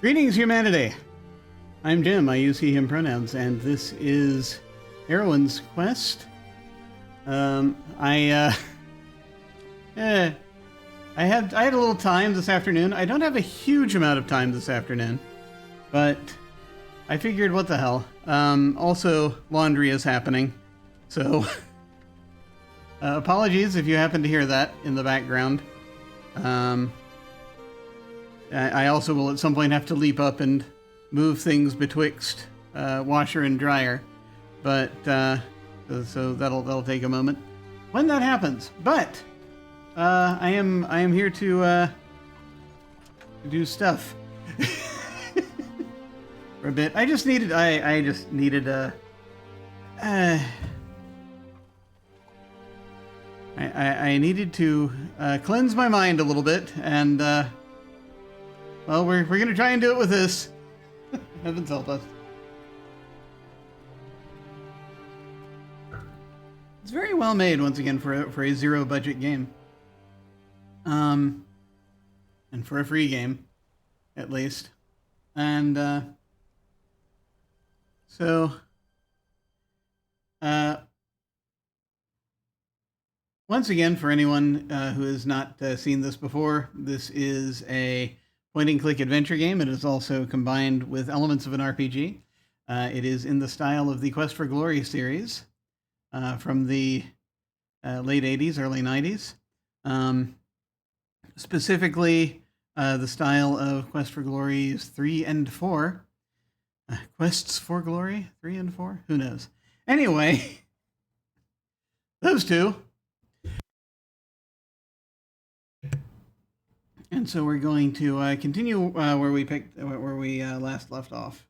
Greetings, humanity! I'm Jim, I use he, him pronouns, and this is Heroine's Quest. I had a little time this afternoon. I don't have a huge amount of time this afternoon, but I figured, what the hell. Also, laundry is happening, so apologies if you happen to hear that in the background. I also will at some point have to leap up and move things betwixt washer and dryer, but so that'll take a moment when that happens. But I am here to do stuff for a bit. I just needed I needed to cleanse my mind a little bit, and well, we're gonna try and do it with this. Heavens help us. It's very well made, once again, for a zero budget game. And for a free game, at least. And so once again, for anyone who has not seen this before, this is a point-and-click adventure game. It is also combined with elements of an RPG. It is in the style of the Quest for Glory series from the late 80s, early 90s. Specifically, the style of Quest for Glories 3 and 4. Quests for Glory 3 and 4? Who knows? Anyway, those two. And so we're going to continue where we last left off.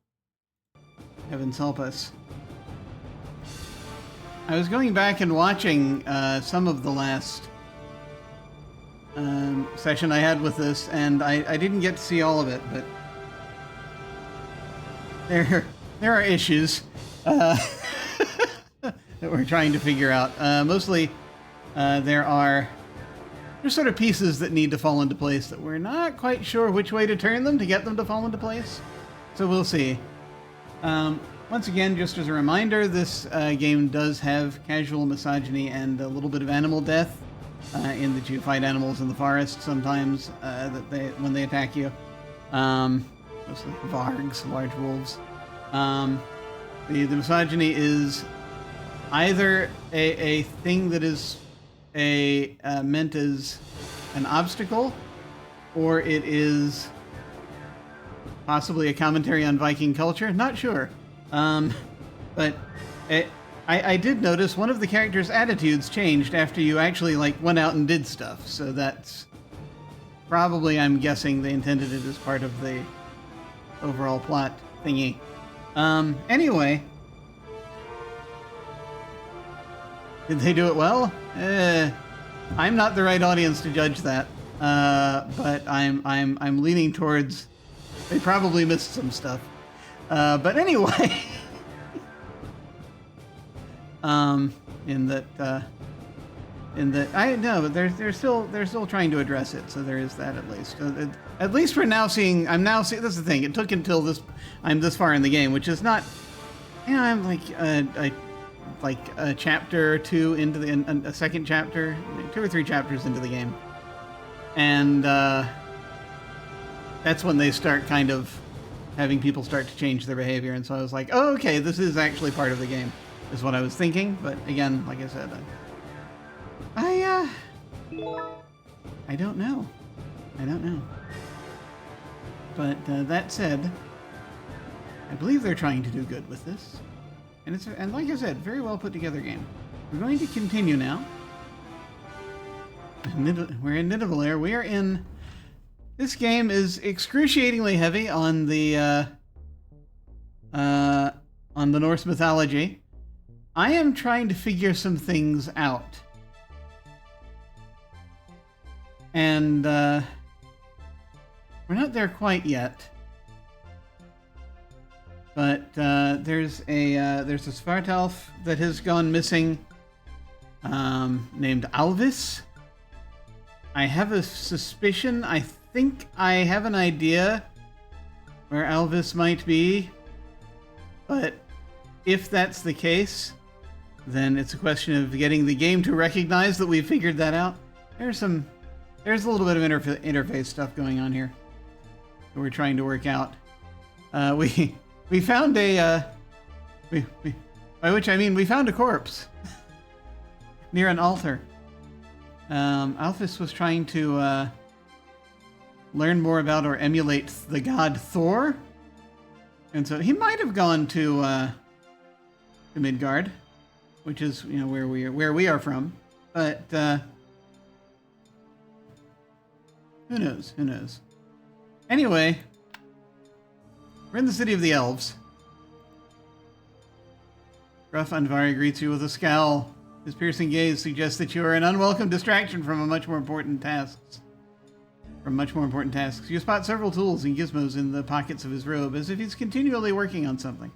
Heavens help us. I was going back and watching some of the last session I had with this, and I didn't get to see all of it, but there are issues that we're trying to figure out. Mostly, there's sort of pieces that need to fall into place that we're not quite sure which way to turn them to get them to fall into place. So we'll see. Once again, just as a reminder, this game does have casual misogyny and a little bit of animal death in that you fight animals in the forest sometimes when they attack you. Mostly vargs, large wolves. The misogyny is either a thing that is meant as an obstacle, or it is possibly a commentary on Viking culture. Not sure. But I did notice one of the characters' attitudes changed after you actually went out and did stuff. So that's probably, I'm guessing, they intended it as part of the overall plot thingy. Anyway. Did they do it well? I'm not the right audience to judge that, but I'm leaning towards they probably missed some stuff. But anyway, in that I know, but they're still trying to address it, so there is that at least. At least we're now seeing. I'm now seeing. That's the thing. It took until I'm this far in the game, which is not. I'm like a chapter or two into a second chapter, 2 or 3 chapters into the game, and that's when they start kind of having people start to change their behavior. And so I was like, oh, okay, this is actually part of the game, is what I was thinking. But again, like I said, I don't know. But that said, I believe they're trying to do good with this. And like I said, very well put together game. We're going to continue now. We're in Nidavellir. We are in. This game is excruciatingly heavy on the Norse mythology. I am trying to figure some things out, and we're not there quite yet. But there's a Svartalf that has gone missing, named Alvis. I have a suspicion. I think I have an idea where Alvis might be. But if that's the case, then it's a question of getting the game to recognize that we've figured that out. There's a little bit of interface stuff going on here that we're trying to work out. We found a by which I mean we found a corpse near an altar. Alphys was trying to learn more about or emulate the god Thor, and so he might have gone to Midgard, which is where we are from, but who knows? Who knows? Anyway, we're in the city of the elves. Gruff Andvari greets you with a scowl. His piercing gaze suggests that you are an unwelcome distraction from much more important tasks. You spot several tools and gizmos in the pockets of his robe, as if he's continually working on something.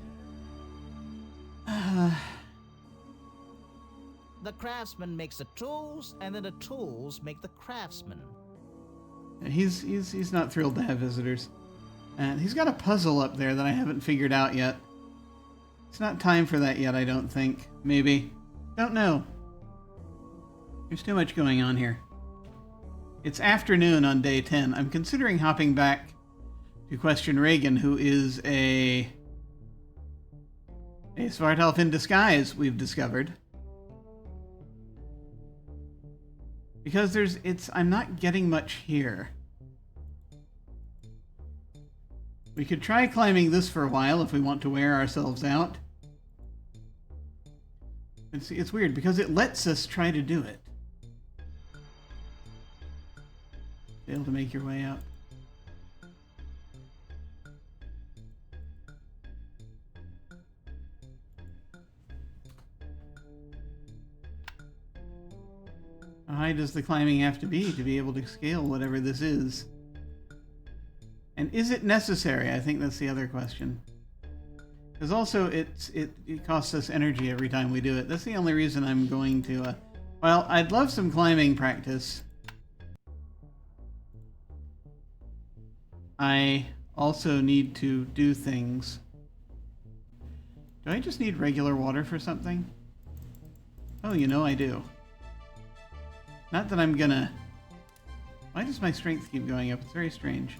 The craftsman makes the tools, and then the tools make the craftsman. He's not thrilled to have visitors. And he's got a puzzle up there that I haven't figured out yet. It's not time for that yet, I don't think. Maybe. Don't know. There's too much going on here. It's afternoon on day 10. I'm considering hopping back to question Reagan, who is a Svartalf in disguise, we've discovered. Because I'm not getting much here. We could try climbing this for a while if we want to wear ourselves out. It's weird because it lets us try to do it. Fail to make your way out. How high does the climbing have to be able to scale whatever this is? And is it necessary? I think that's the other question. Because also it costs us energy every time we do it. That's the only reason I'm going to... well, I'd love some climbing practice. I also need to do things. Do I just need regular water for something? Oh, I do. Not that I'm gonna... Why does my strength keep going up? It's very strange.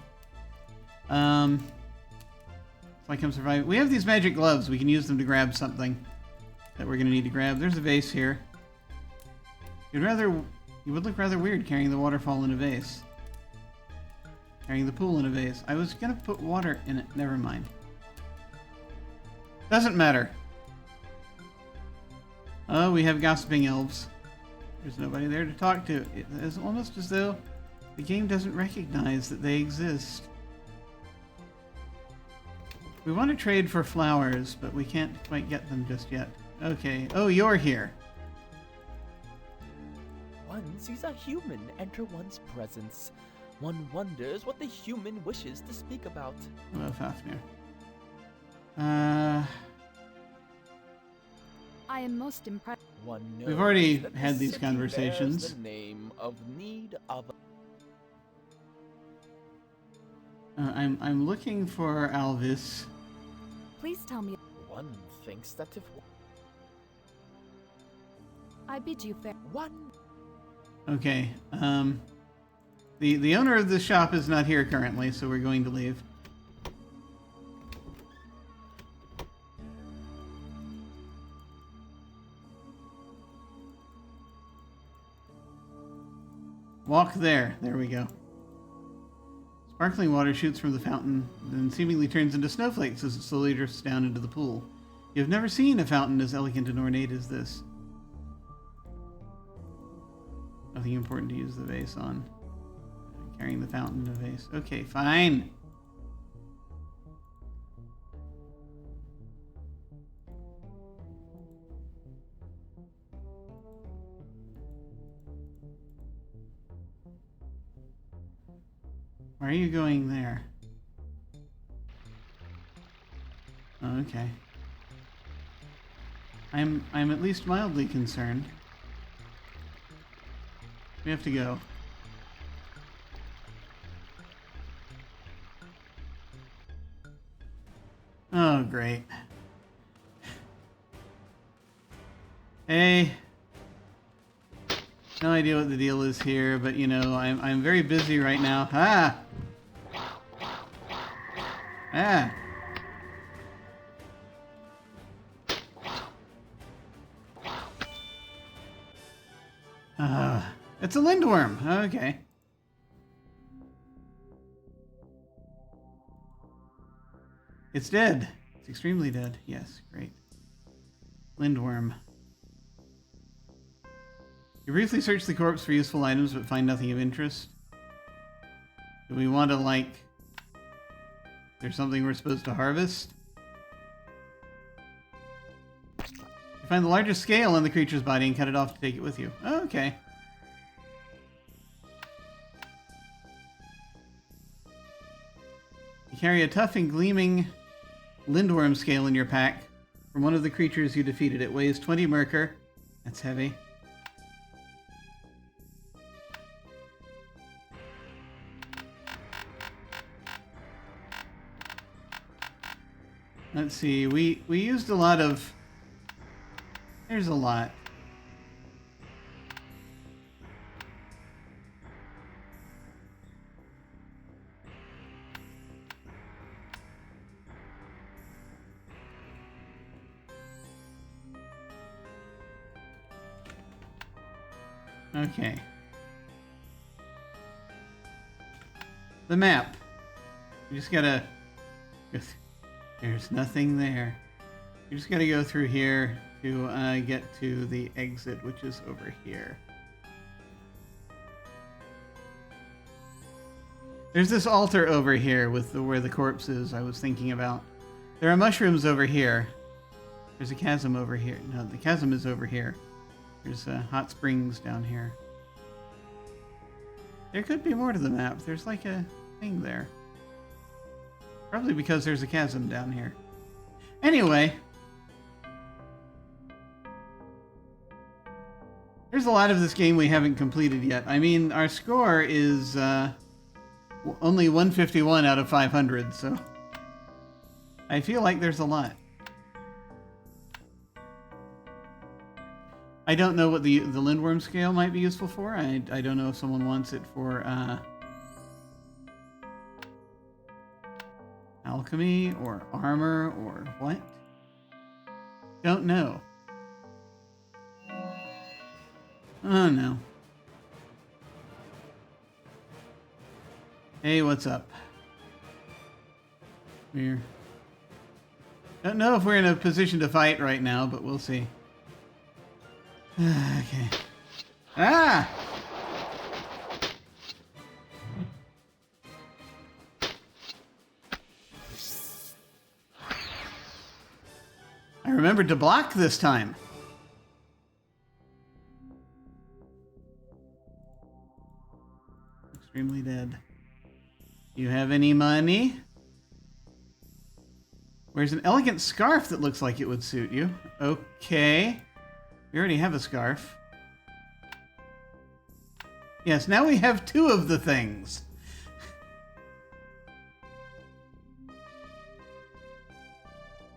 It's like I'm surviving. We have these magic gloves. We can use them to grab something that we're gonna need to grab. There's a vase here. You would look rather weird carrying the waterfall in a vase. Carrying the pool in a vase. I was gonna put water in it. Never mind. Doesn't matter. Oh, we have gossiping elves. There's nobody there to talk to. It is almost as though the game doesn't recognize that they exist. We want to trade for flowers, but we can't quite get them just yet. Okay. Oh, you're here. One sees a human enter one's presence. One wonders what the human wishes to speak about. Hello, Fafnir. I am most impressed. One knows We've already that the had these city conversations. bears the name of need of. I'm looking for Alvis. Please tell me. One thinks that if I bid you fair. one Okay. The owner of the shop is not here currently, so we're going to leave. Walk there. There we go. Sparkling water shoots from the fountain, then seemingly turns into snowflakes as it slowly drifts down into the pool. You have never seen a fountain as elegant and ornate as this. Nothing important to use the vase on. Carrying the fountain to vase. Okay, fine. Why are you going there? Oh, okay. I'm at least mildly concerned. We have to go. Oh, great. Hey. No idea what the deal is here, but you know, I'm very busy right now. Ah! Ah! It's a lindworm. Okay. It's dead. It's extremely dead. Yes, great. Lindworm. You briefly search the corpse for useful items, but find nothing of interest. Do we want to, like... There's something we're supposed to harvest? You find the largest scale on the creature's body and cut it off to take it with you. Oh, okay. You carry a tough and gleaming lindworm scale in your pack from one of the creatures you defeated. It weighs 20 merkur. That's heavy. Let's see, we used a lot of... There's a lot. Okay. The map. You just gotta... There's nothing there. You just gotta go through here to get to the exit, which is over here. There's this altar over here with where the corpse is I was thinking about. There are mushrooms over here. There's a chasm over here. No, the chasm is over here. There's hot springs down here. There could be more to the map. There's like a thing there. Probably because there's a chasm down here. Anyway. There's a lot of this game we haven't completed yet. I mean, our score is only 151 out of 500, so... I feel like there's a lot. I don't know what the lindworm scale might be useful for. I don't know if someone wants it for alchemy or armor or what. Don't know. Oh no. Hey, what's up? Don't know if we're in a position to fight right now, but we'll see. Okay. Ah! I remembered to block this time. Extremely dead. Do you have any money? Where's an elegant scarf that looks like it would suit you? Okay. We already have a scarf. Yes, now we have two of the things.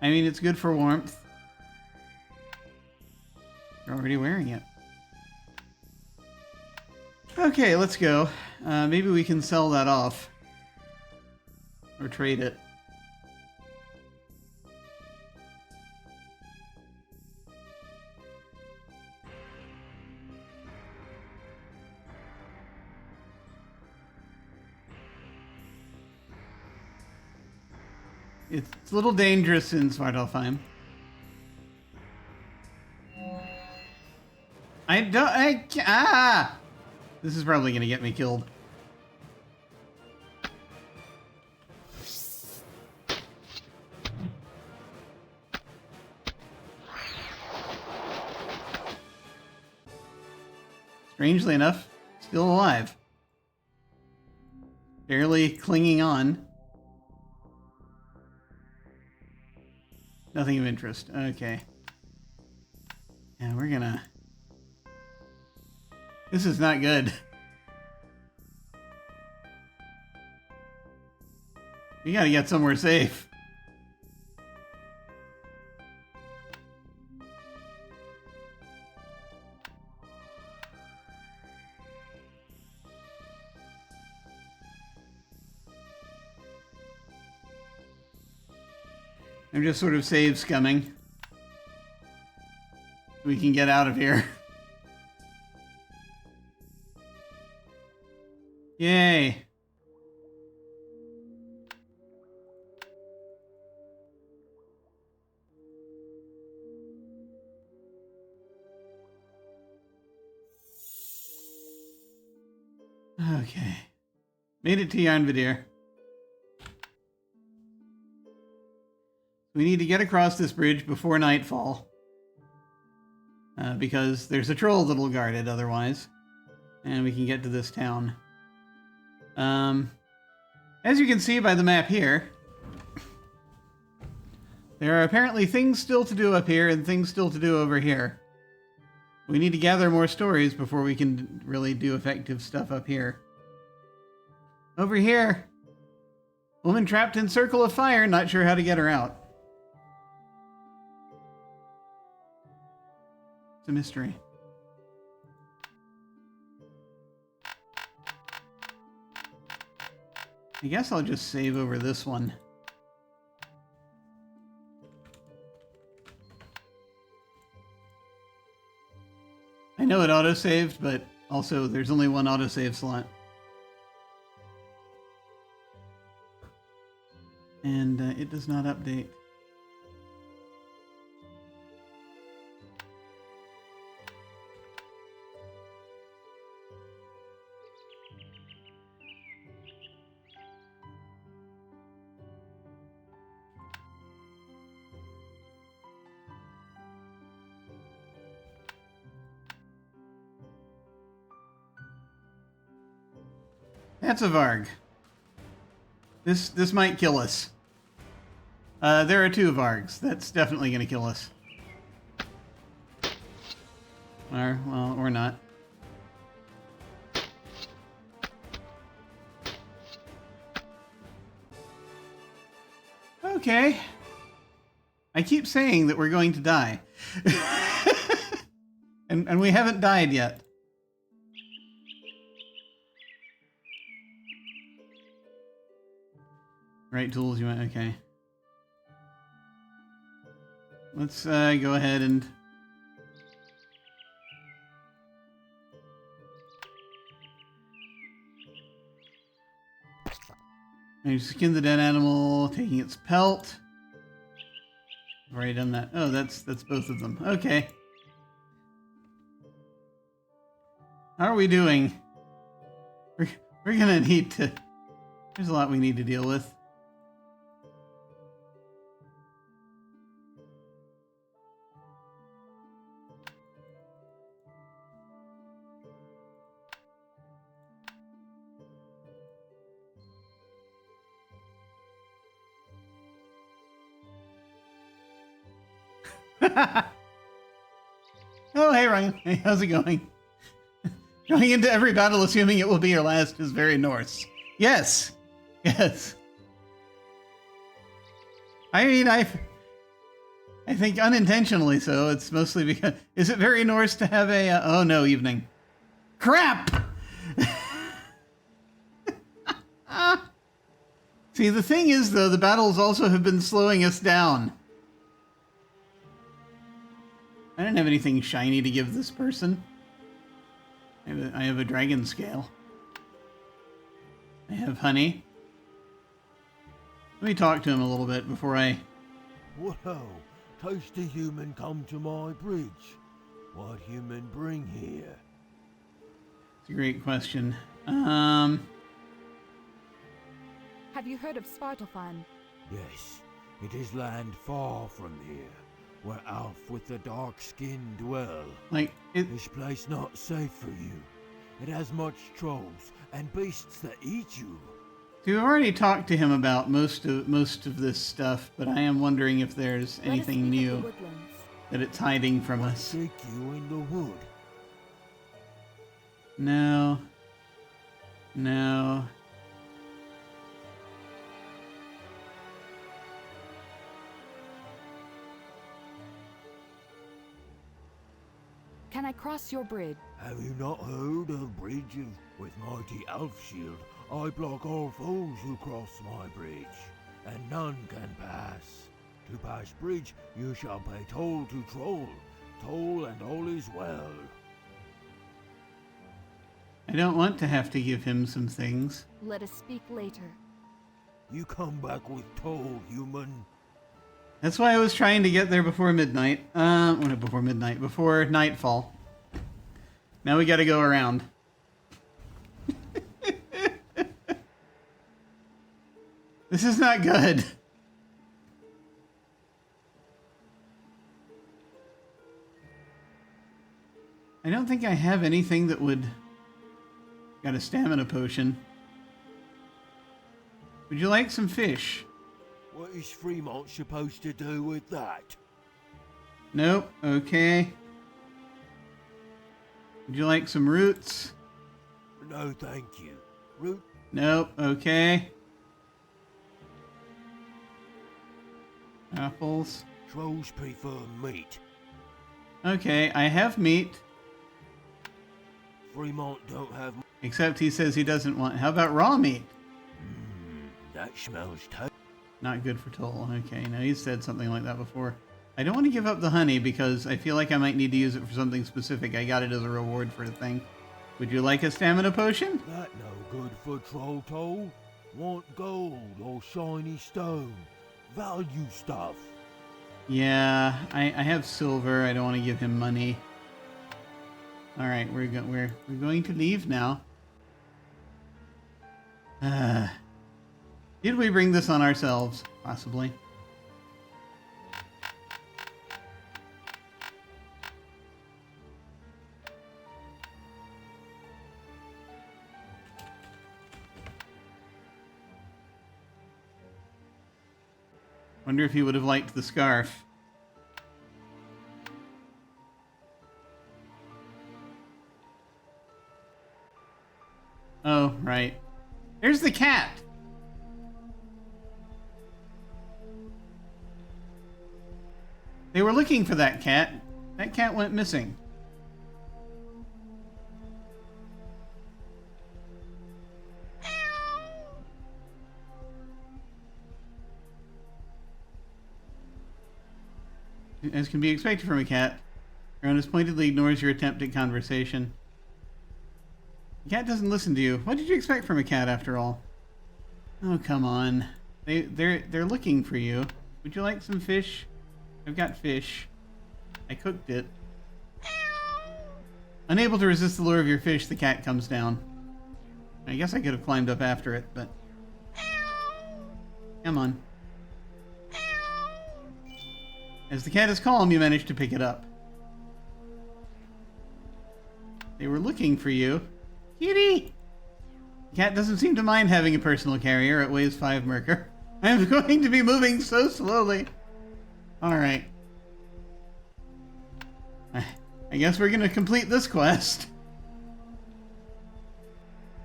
I mean, it's good for warmth. You're already wearing it. Okay, let's go. Maybe we can sell that off. Or trade it. It's a little dangerous in Svartalfheim. This is probably going to get me killed. Strangely enough, still alive. Barely clinging on. Nothing of interest. Okay. Yeah, we're gonna... This is not good. We gotta get somewhere safe. I'm just sort of save scumming. We can get out of here. Yay. Okay. Made it to Yarnvidir. We need to get across this bridge before nightfall. Because there's a troll that'll guard it otherwise. And we can get to this town. As you can see by the map here, there are apparently things still to do up here and things still to do over here. We need to gather more stories before we can really do effective stuff up here. Over here, woman trapped in circle of fire, not sure how to get her out. It's a mystery. I guess I'll just save over this one. I know it autosaved, but also there's only one autosave slot. And it does not update. That's a Varg. This might kill us. There are 2 Vargs. That's definitely going to kill us. Or not. Okay. I keep saying that we're going to die. and we haven't died yet. Right tools you want, okay. Let's go ahead and... I skin the dead animal, taking its pelt. I've already done that. Oh, that's both of them. Okay. How are we doing? We're gonna need to... There's a lot we need to deal with. Oh, hey, Ryan. Hey, how's it going? Going into every battle assuming it will be your last is very Norse. Yes. Yes. I mean, I think unintentionally so. It's mostly because... Is it very Norse to have a... oh, no, evening. Crap! See, the thing is, though, the battles also have been slowing us down. I don't have anything shiny to give this person. I have a dragon scale. I have honey. Let me talk to him a little bit before I... Whoa, tasty human come to my bridge. What human bring here? It's a great question. Have you heard of Svartalfheim? Yes, it is land far from here, where Alf with the dark skin dwell. This place not safe for you. It has much trolls and beasts that eat you. We've already talked to him about most of this stuff, but I am wondering if there's anything new that it's hiding from us. Seek you in the wood. No. No. Can I cross your bridge? Have you not heard of bridge with mighty Alf shield? I block all foes who cross my bridge, and none can pass. To pass bridge, you shall pay toll to Troll. Toll and all is well. I don't want to have to give him some things. Let us speak later. You come back with toll, human. That's why I was trying to get there before midnight. Well, not before midnight, before nightfall. Now we gotta go around. This is not good. I don't think I have anything that would... Got a stamina potion. Would you like some fish? What is Fremont supposed to do with that? Nope. Okay. Would you like some roots? No, thank you. Root? Nope. Okay. Apples. Trolls prefer meat. Okay, I have meat. Fremont don't have... Except he says he doesn't want... How about raw meat? That smells tasty. Not good for Toll. Okay, now he's said something like that before. I don't want to give up the honey because I feel like I might need to use it for something specific. I got it as a reward for the thing. Would you like a stamina potion? That no good for Troll Toll. Want gold or shiny stone. Value stuff. Yeah, I have silver. I don't want to give him money. All right, we're going to leave now. Did we bring this on ourselves? Possibly. Wonder if he would have liked the scarf. Oh, right. There's the cat! They were looking for that cat. That cat went missing. As can be expected from a cat, Ernest pointedly ignores your attempt at conversation. The cat doesn't listen to you. What did you expect from a cat, after all? Oh, come on. They're looking for you. Would you like some fish? I've got fish. I cooked it. Unable to resist the lure of your fish, the cat comes down. I guess I could have climbed up after it, but... Come on. As the cat is calm, you manage to pick it up. They were looking for you. Kitty! The cat doesn't seem to mind having a personal carrier. It weighs 5 merker. I'm going to be moving so slowly. Alright. I guess we're going to complete this quest.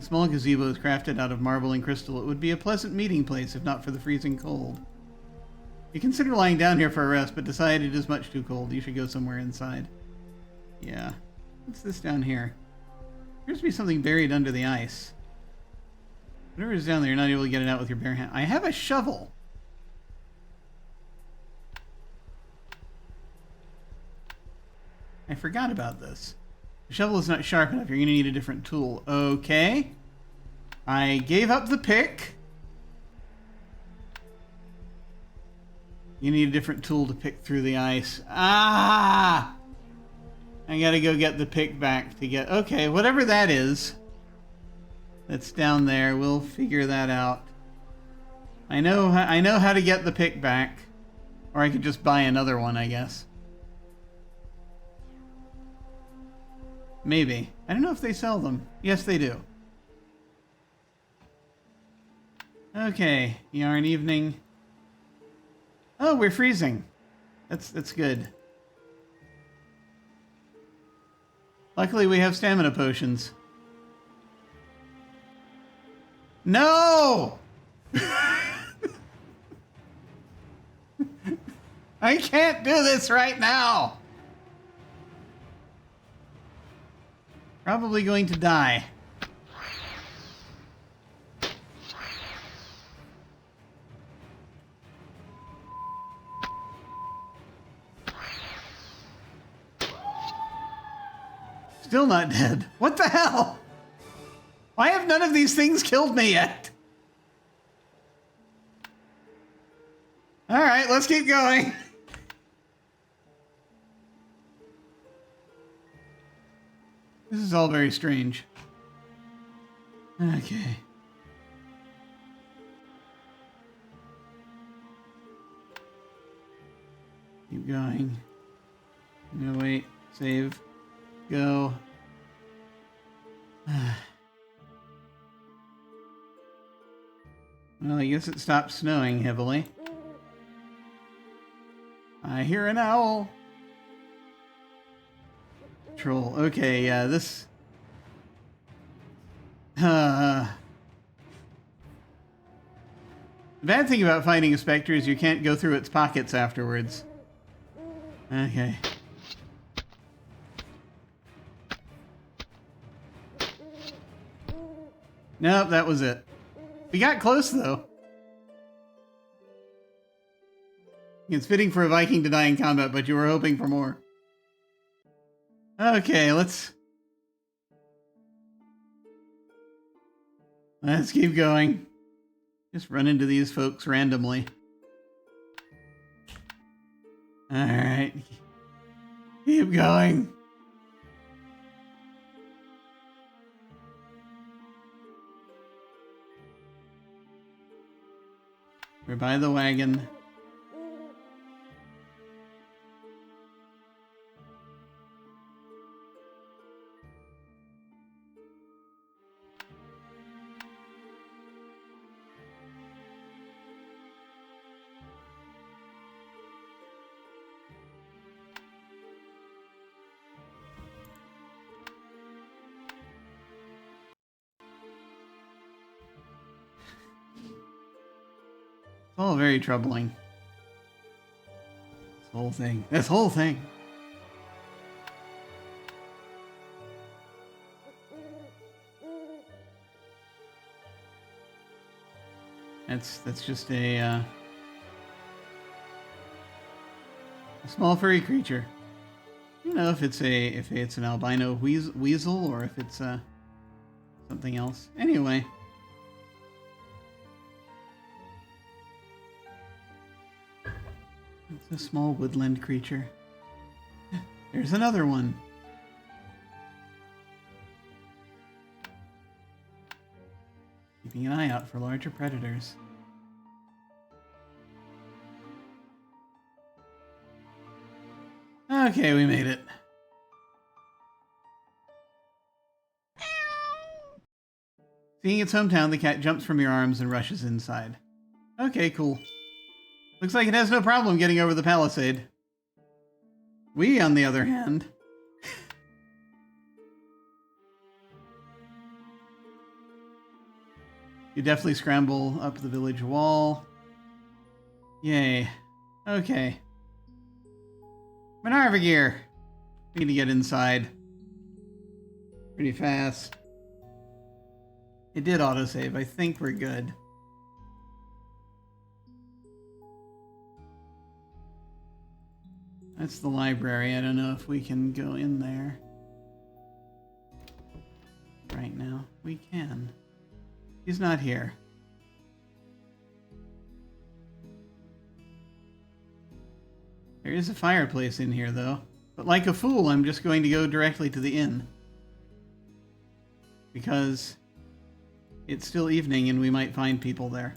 A small gazebo is crafted out of marble and crystal. It would be a pleasant meeting place if not for the freezing cold. You consider lying down here for a rest, but decide it is much too cold. You should go somewhere inside. Yeah. What's this down here? Appears to be something buried under the ice. Whatever is down there, you're not able to get it out with your bare hand. I have a shovel. I forgot about this. The shovel is not sharp enough. You're going to need a different tool. Okay. I gave up the pick. You need a different tool to pick through the ice. Ah! I gotta go get the pick back to get... Okay, whatever that is. That's down there. We'll figure that out. I know how to get the pick back. Or I could just buy another one, I guess. Maybe. I don't know if they sell them. Yes, they do. Okay, yarn evening. Oh, we're freezing. That's good. Luckily, we have stamina potions. No! I can't do this right now. Probably going to die. Still not dead. What the hell? Why have none of these things killed me yet? All right, let's keep going. This is all very strange. Okay. Keep going. No, wait. Save. Go. Well, I guess it stopped snowing heavily. I hear an owl. Troll. Okay, yeah, this... The bad thing about fighting a specter is you can't go through its pockets afterwards. Okay. Nope, that was it. We got close, though. It's fitting for a Viking to die in combat, but you were hoping for more. Okay, let's keep going. Just run into these folks randomly. Alright. Keep going. We're by the wagon. It's all very troubling. This whole thing. This whole thing. That's just a small furry creature. You know if it's an albino weasel or if it's something else. Anyway. It's a small woodland creature. There's another one. Keeping an eye out for larger predators. Okay, we made it. Seeing its hometown, the cat jumps from your arms and rushes inside. Okay, cool. Looks like it has no problem getting over the palisade. We, on the other hand... You definitely scramble up the village wall. Yay. Okay. Manarvagir! We need to get inside. Pretty fast. It did autosave. I think we're good. That's the library. I don't know if we can go in there. Right now. We can. He's not here. There is a fireplace in here, though. But like a fool, I'm just going to go directly to the inn. Because it's still evening and we might find people there.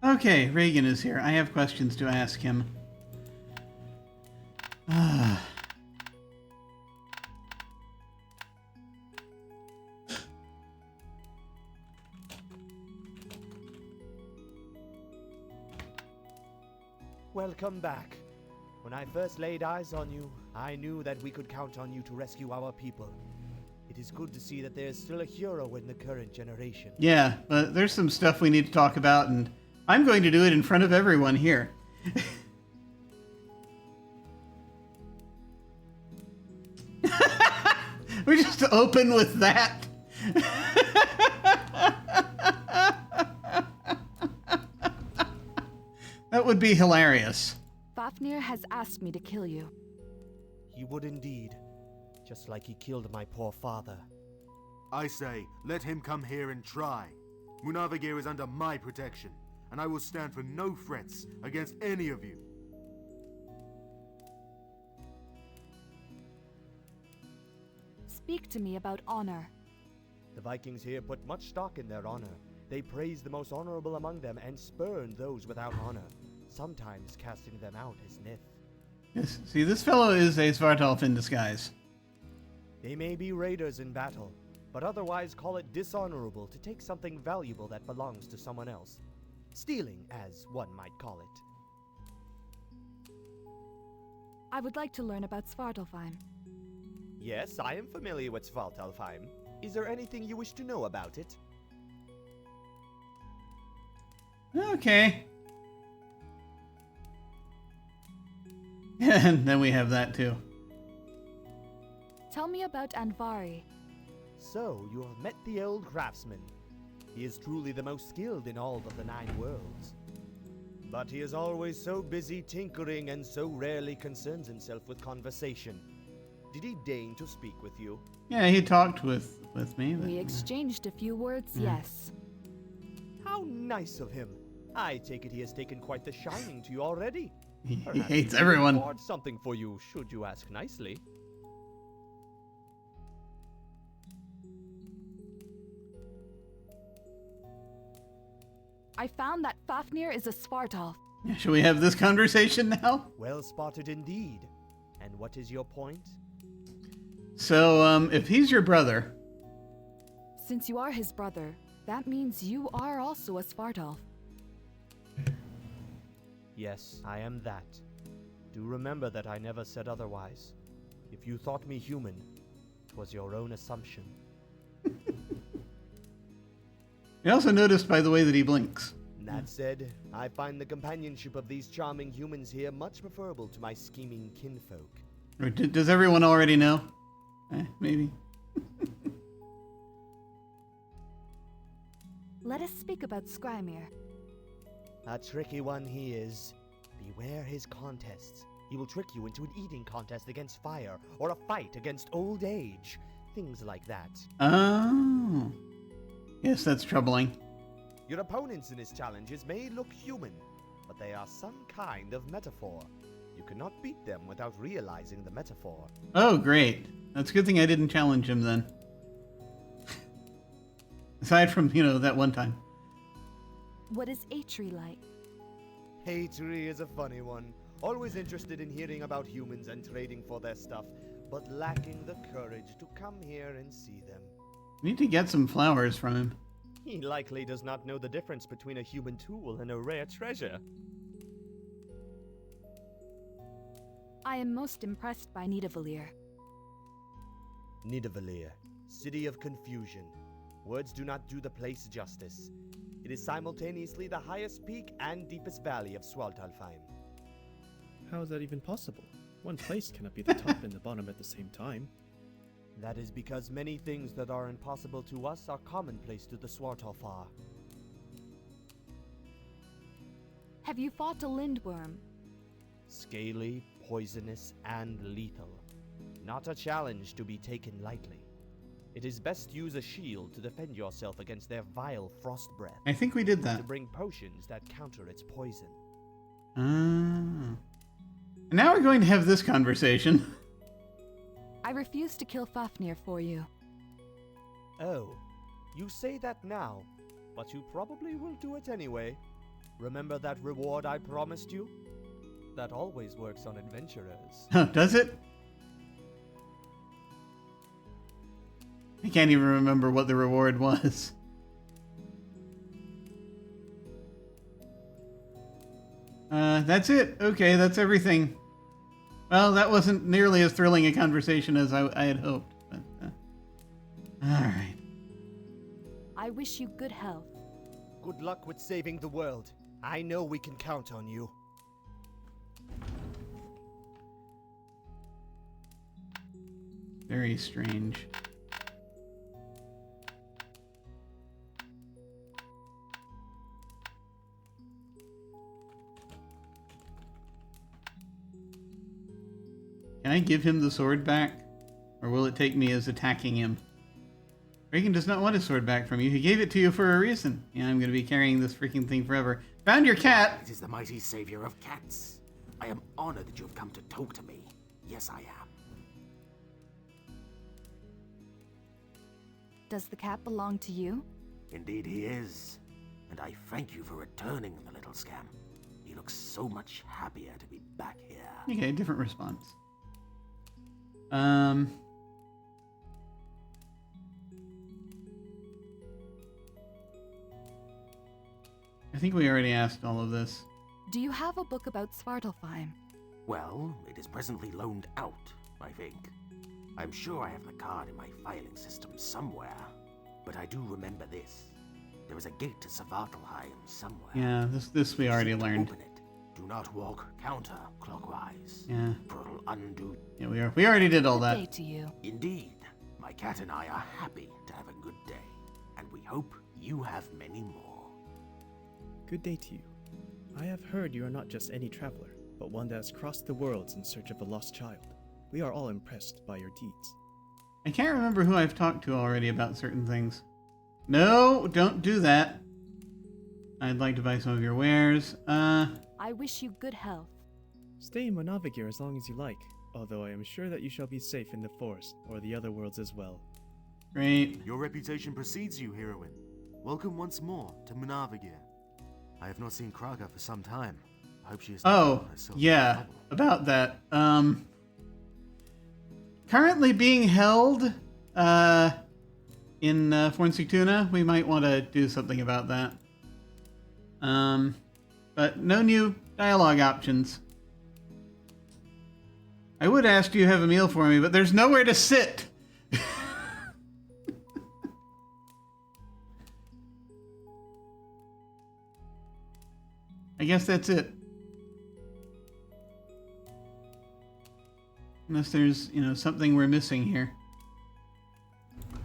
Okay, Reagan is here. I have questions to ask him. Welcome back. When I first laid eyes on you, I knew that we could count on you to rescue our people. It is good to see that there is still a hero in the current generation. Yeah, but there's some stuff we need to talk about, and I'm going to do it in front of everyone here. We just open with that. That would be hilarious. Fafnir has asked me to kill you. He would indeed, just like he killed my poor father. I say, let him come here and try. Munavagir is under my protection, and I will stand for no threats against any of you. Speak to me about honor. The Vikings here put much stock in their honor. They praise the most honorable among them and spurn those without honor, sometimes casting them out as myth. Yes, see, this fellow is a Svartalf in disguise. They may be raiders in battle, but otherwise call it dishonorable to take something valuable that belongs to someone else. Stealing, as one might call it. I would like to learn about Svartalfheim. Yes, I am familiar with Svartalfheim. Is there anything you wish to know about it? Okay. And then we have that too. Tell me about Andvari. So, you have met the old craftsman. He is truly the most skilled in all of the 9 worlds. But he is always so busy tinkering and so rarely concerns himself with conversation. Did he deign to speak with you? Yeah, he talked with me. But... We exchanged a few words, yes. How nice of him. I take it he has taken quite the shining to you already. He Perhaps hates he everyone. can afford something for you, should you ask nicely. I found that Fafnir is a Svartalf. Yeah, should we have this conversation now? Well spotted indeed. And what is your point? So, if he's your brother... Since you are his brother, that means you are also a Svartalf. Yes, I am that. Do remember that I never said otherwise. If you thought me human, it was your own assumption. You also noticed, by the way, that he blinks. That said, I find the companionship of these charming humans here much preferable to my scheming kinfolk. Or does everyone already know? Maybe. Let us speak about Skrymir. A tricky one he is. Beware his contests. He will trick you into an eating contest against fire, or a fight against old age. Things like that. Oh. Yes, that's troubling. Your opponents in his challenges may look human, but they are some kind of metaphor. You cannot beat them without realizing the metaphor. Oh, great. That's a good thing I didn't challenge him then. Aside from, that one time. What is Atri like? Hatri is a funny one. Always interested in hearing about humans and trading for their stuff, but lacking the courage to come here and see them. We need to get some flowers from him. He likely does not know the difference between a human tool and a rare treasure. I am most impressed by Nidavellir. Nidavellir, city of confusion. Words do not do the place justice. It is simultaneously the highest peak and deepest valley of Svartalfheim. How is that even possible? One place cannot be the top and the bottom at the same time. That is because many things that are impossible to us are commonplace to the Svartalfar. Have you fought a lindworm? Scaly, poisonous, and lethal. Not a challenge to be taken lightly. It is best to use a shield to defend yourself against their vile frost breath. I think we did that. To bring potions that counter its poison. And now we're going to have this conversation. I refuse to kill Fafnir for you. Oh, you say that now, but you probably will do it anyway. Remember that reward I promised you? That always works on adventurers. Oh, does it? I can't even remember what the reward was. That's it. Okay, that's everything. Well, that wasn't nearly as thrilling a conversation as I had hoped. But, all right. I wish you good health. Good luck with saving the world. I know we can count on you. Very strange. Can I give him the sword back? Or will it take me as attacking him? Reagan does not want his sword back from you. He gave it to you for a reason. Yeah, I'm going to be carrying this freaking thing forever. Found your cat! It is the mighty savior of cats. I am honored that you have come to talk to me. Yes, I am. Does the cat belong to you? Indeed he is. And I thank you for returning the little scam. He looks so much happier to be back here. Okay, different response. I think we already asked all of this. Do you have a book about Svartalfheim? Well, it is presently loaned out, I think. I'm sure I have the card in my filing system somewhere, but I do remember this. There is a gate to Svartalfheim somewhere. Yeah, this we already learned. Open it. Do not walk counterclockwise. Yeah. For it'll undo. Yeah, we already did all that. Good day to you. Indeed. My cat and I are happy to have a good day, and we hope you have many more. Good day to you. I have heard you are not just any traveler, but one that has crossed the worlds in search of a lost child. We are all impressed by your deeds. I can't remember who I've talked to already about certain things. No, don't do that. I'd like to buy some of your wares. I wish you good health. Stay in Monavagir as long as you like, although I am sure that you shall be safe in the forest, or the other worlds as well. Great. Your reputation precedes you, Heroine. Welcome once more to Monavagir. I have not seen Kraga for some time. I hope she is Oh, yeah, about that. Currently being held in Fornsictuna. We might want to do something about that. But no new dialogue options. I would ask, do you have a meal for me, but there's nowhere to sit. I guess that's it. Unless there's, something we're missing here.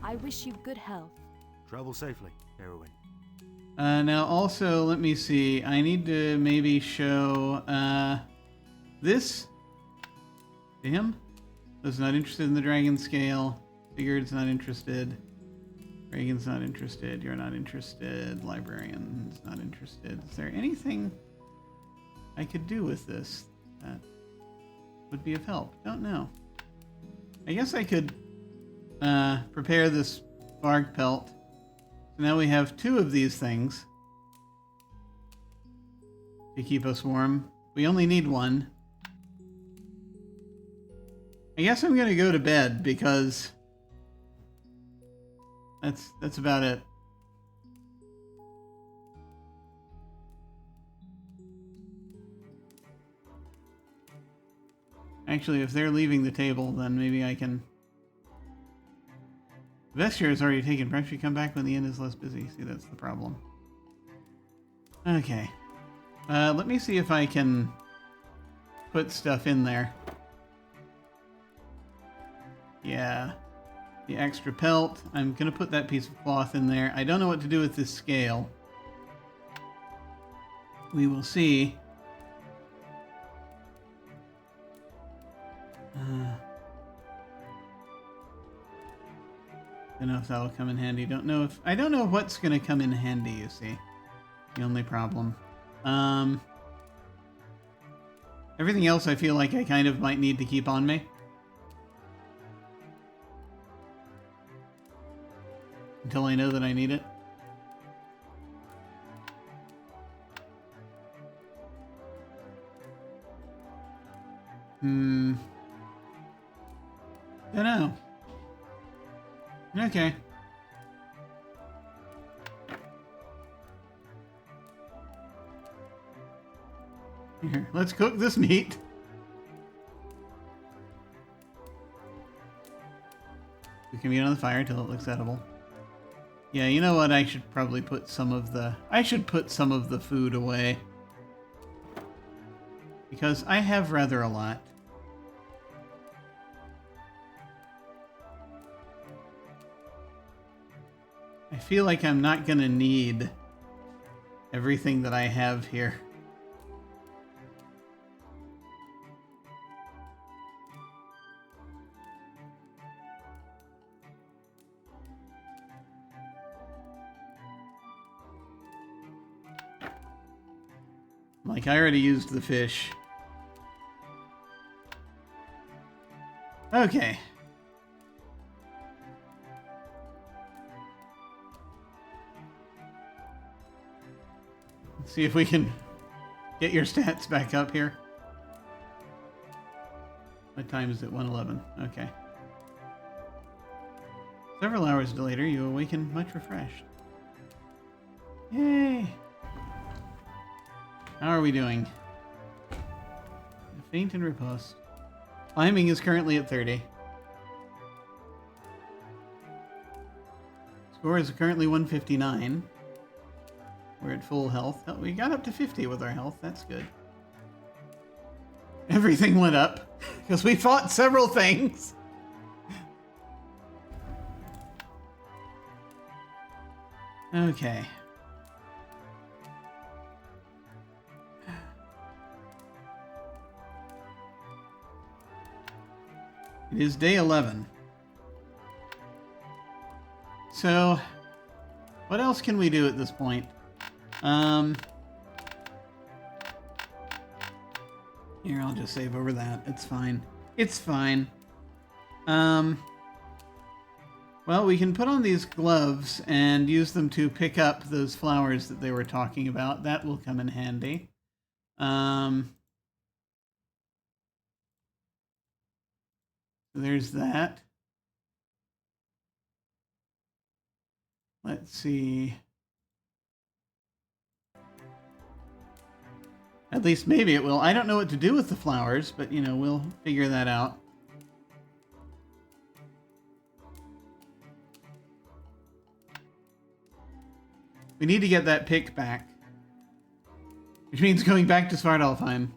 I wish you good health. Travel safely, Heroine. Now also, let me see. I need to maybe show this to him. He's not interested in the dragon scale. Sigurd's not interested. Reagan's not interested. You're not interested. Librarian's not interested. Is there anything I could do with this that would be of help? Don't know. I guess I could prepare this bark pelt. So now we have 2 of these things to keep us warm. We only need 1. I guess I'm gonna go to bed because that's about it. Actually, if they're leaving the table, then maybe I can... Vesture is already taken. Perhaps you come back when the inn is less busy. See, that's the problem. Okay. Let me see if I can put stuff in there. Yeah. The extra pelt. I'm going to put that piece of cloth in there. I don't know what to do with this scale. We will see. Don't know if that'll come in handy. I don't know what's going to come in handy, you see. The only problem. Everything else I feel like I kind of might need to keep on me. Until I know that I need it. Don't know. Okay. Here, let's cook this meat. We can meat on the fire until it looks edible. Yeah, you know what? I should probably put some of the food away. Because I have rather a lot. I feel like I'm not gonna need everything that I have here. Like, I already used the fish. Okay. Let's see if we can get your stats back up here. What time is it? 1:11. Okay. Several hours later, you awaken much refreshed. Yay! How are we doing? Faint and riposte. Climbing is currently at 30. Score is currently 159. We're at full health. Oh, we got up to 50 with our health. That's good. Everything went up because we fought several things. Okay. It is day 11. So, what else can we do at this point? Here, I'll just save over that. It's fine. It's fine. Well, we can put on these gloves and use them to pick up those flowers that they were talking about. That will come in handy. There's that. Let's see. At least maybe it will. I don't know what to do with the flowers, but, you know, we'll figure that out. We need to get that pick back. Which means going back to Svartalfheim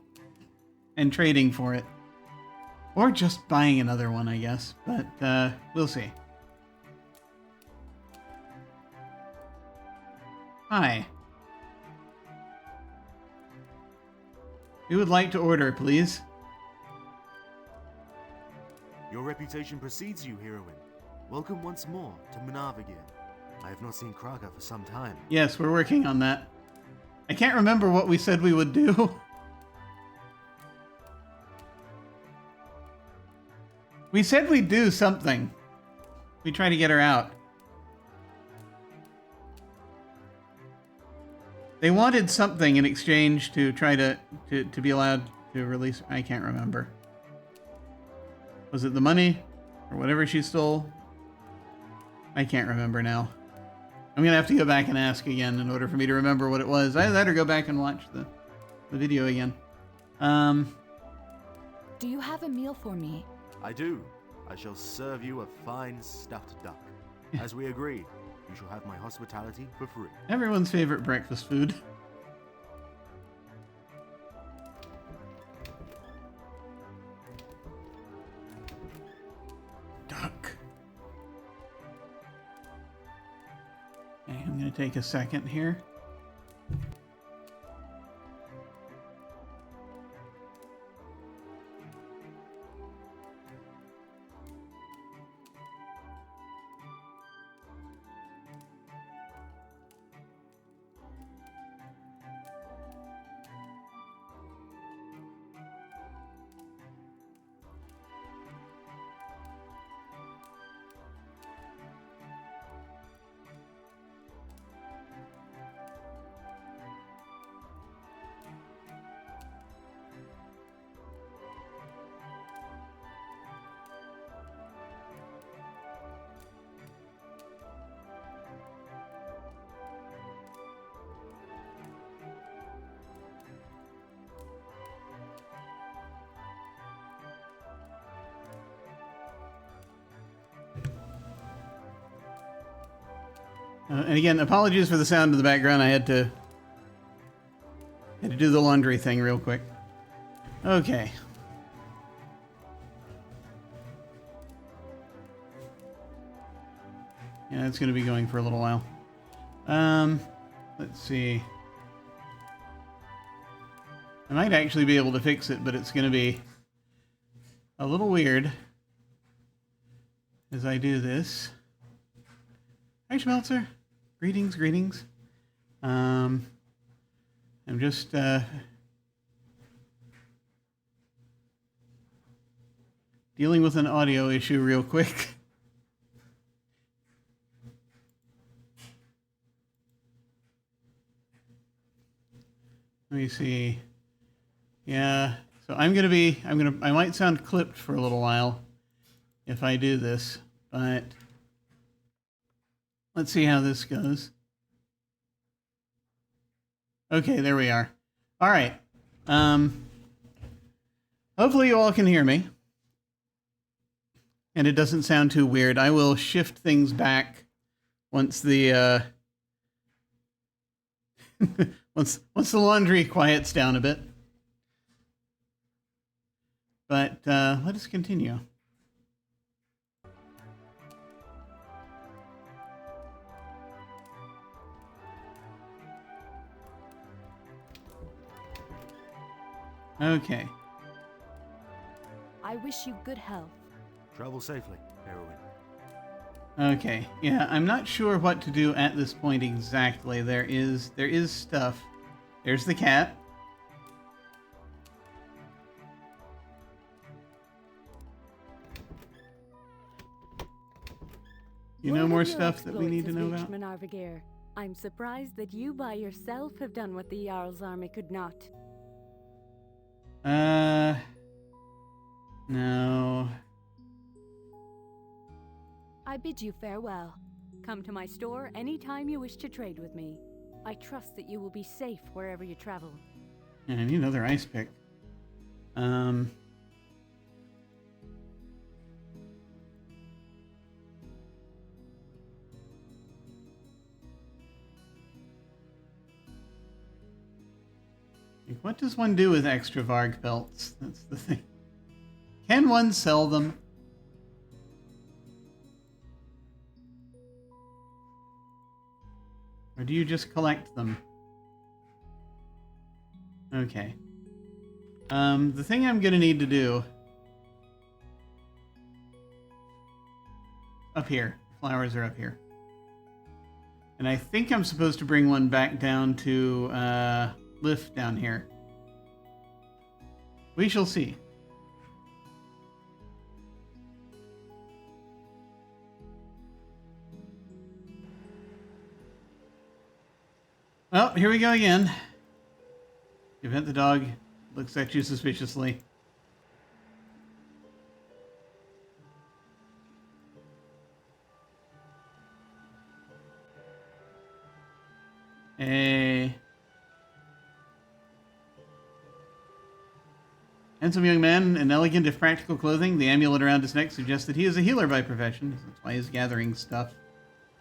and trading for it. Or just buying another one, I guess. But, we'll see. Hi. We would like to order, please. Your reputation precedes you, Heroine. Welcome once more to Munavagir. I have not seen Kraga for some time. Yes, we're working on that. I can't remember what we said we would do. We said we'd do something. We try to get her out. They wanted something in exchange to try to be allowed to release. I can't remember. Was it the money or whatever she stole? I can't remember now. I'm gonna have to go back and ask again in order for me to remember what it was. Either that or go back and watch the video again. Do you have a meal for me? I do. I shall serve you a fine stuffed duck. As we agreed, you shall have my hospitality for free. Everyone's favorite breakfast food. Duck. Okay, I'm going to take a second here. And again, apologies for the sound in the background. I had to do the laundry thing real quick. Okay. Yeah, it's going to be going for a little while. Let's see. I might actually be able to fix it, but it's going to be a little weird as I do this. Hi, Schmelzer. Greetings, greetings. I'm just Dealing with an audio issue real quick. Let me see. Yeah, so I might sound clipped for a little while if I do this, but let's see how this goes. Okay, there we are. All right. Hopefully you all can hear me. And it doesn't sound too weird. I will shift things back once the once the laundry quiets down a bit. But let us continue. Okay. I wish you good health. Travel safely, Heroine. Okay. Yeah, I'm not sure what to do at this point exactly. There is stuff. There's the cat. You know more stuff that we need to know about? I'm surprised that you by yourself have done what the Jarl's army could not. No. I bid you farewell. Come to my store anytime you wish to trade with me. I trust that you will be safe wherever you travel. Yeah, I need another ice pick. Like, what does one do with extra Varg belts? That's the thing. Can one sell them? Or do you just collect them? Okay. The thing I'm gonna need to do... Up here. Flowers are up here. And I think I'm supposed to bring one back down to, Lift down here. We shall see. Well, here we go again. You pet the dog. Looks at you suspiciously. Hey. Handsome young man in elegant if practical clothing. The amulet around his neck suggests that he is a healer by profession. That's why he's gathering stuff.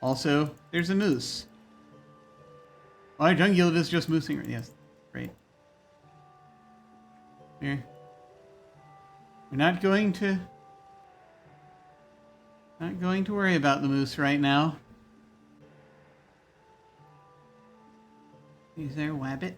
Also, there's a moose. Large ungulate is just moosing. Yes, great. Here. We're not going to worry about the moose right now. Is there a wabbit?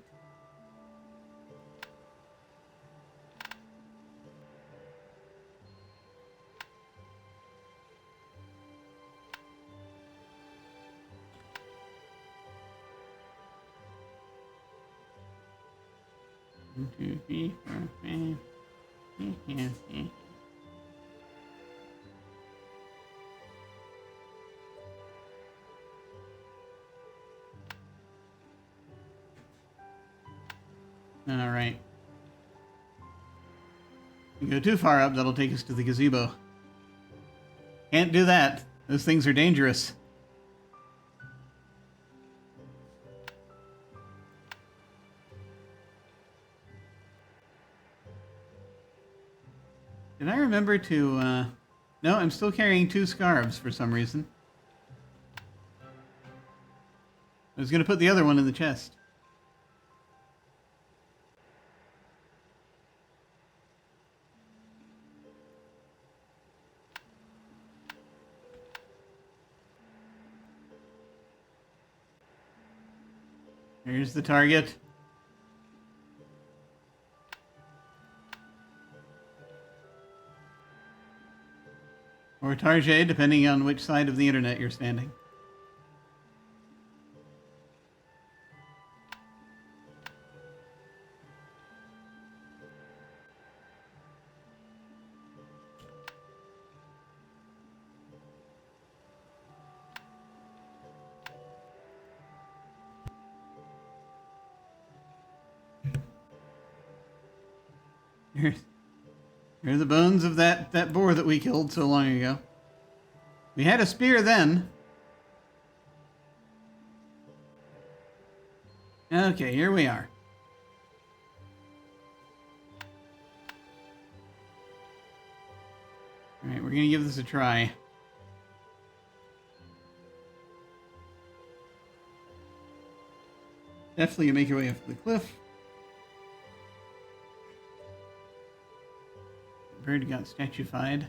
One, 2, 3, 4, 5. All right. If you go too far up, that'll take us to the gazebo. Can't do that. Those things are dangerous. Did I remember to, No, I'm still carrying 2 scarves for some reason. I was going to put the other one in the chest. Here's the target. Or Target, depending on which side of the internet you're standing. Here are the bones of that boar that we killed so long ago. We had a spear then. Okay, here we are. Alright, we're gonna give this a try. Definitely make your way up the cliff. Bird got statuified.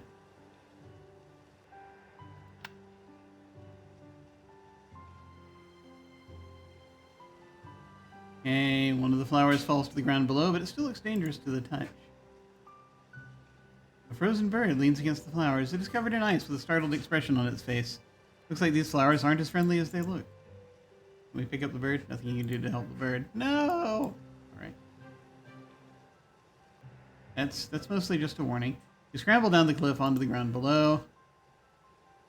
Okay, one of the flowers falls to the ground below, but it still looks dangerous to the touch. A frozen bird leans against the flowers. It is covered in ice with a startled expression on its face. Looks like these flowers aren't as friendly as they look. Can we pick up the bird? Nothing you can do to help the bird. No! Alright. That's mostly just a warning. You scramble down the cliff onto the ground below.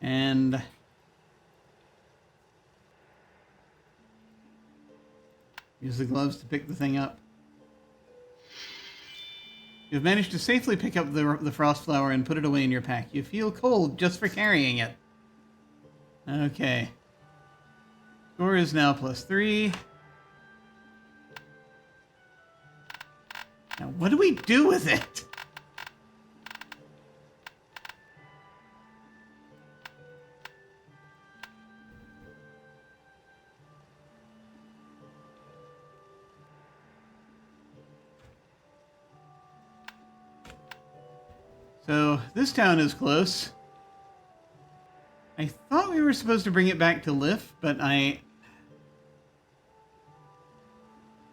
And use the gloves to pick the thing up. You've managed to safely pick up the frost flower and put it away in your pack. You feel cold just for carrying it. Okay. Score is now +3. Now, what do we do with it? So, this town is close. I thought we were supposed to bring it back to Lif, but I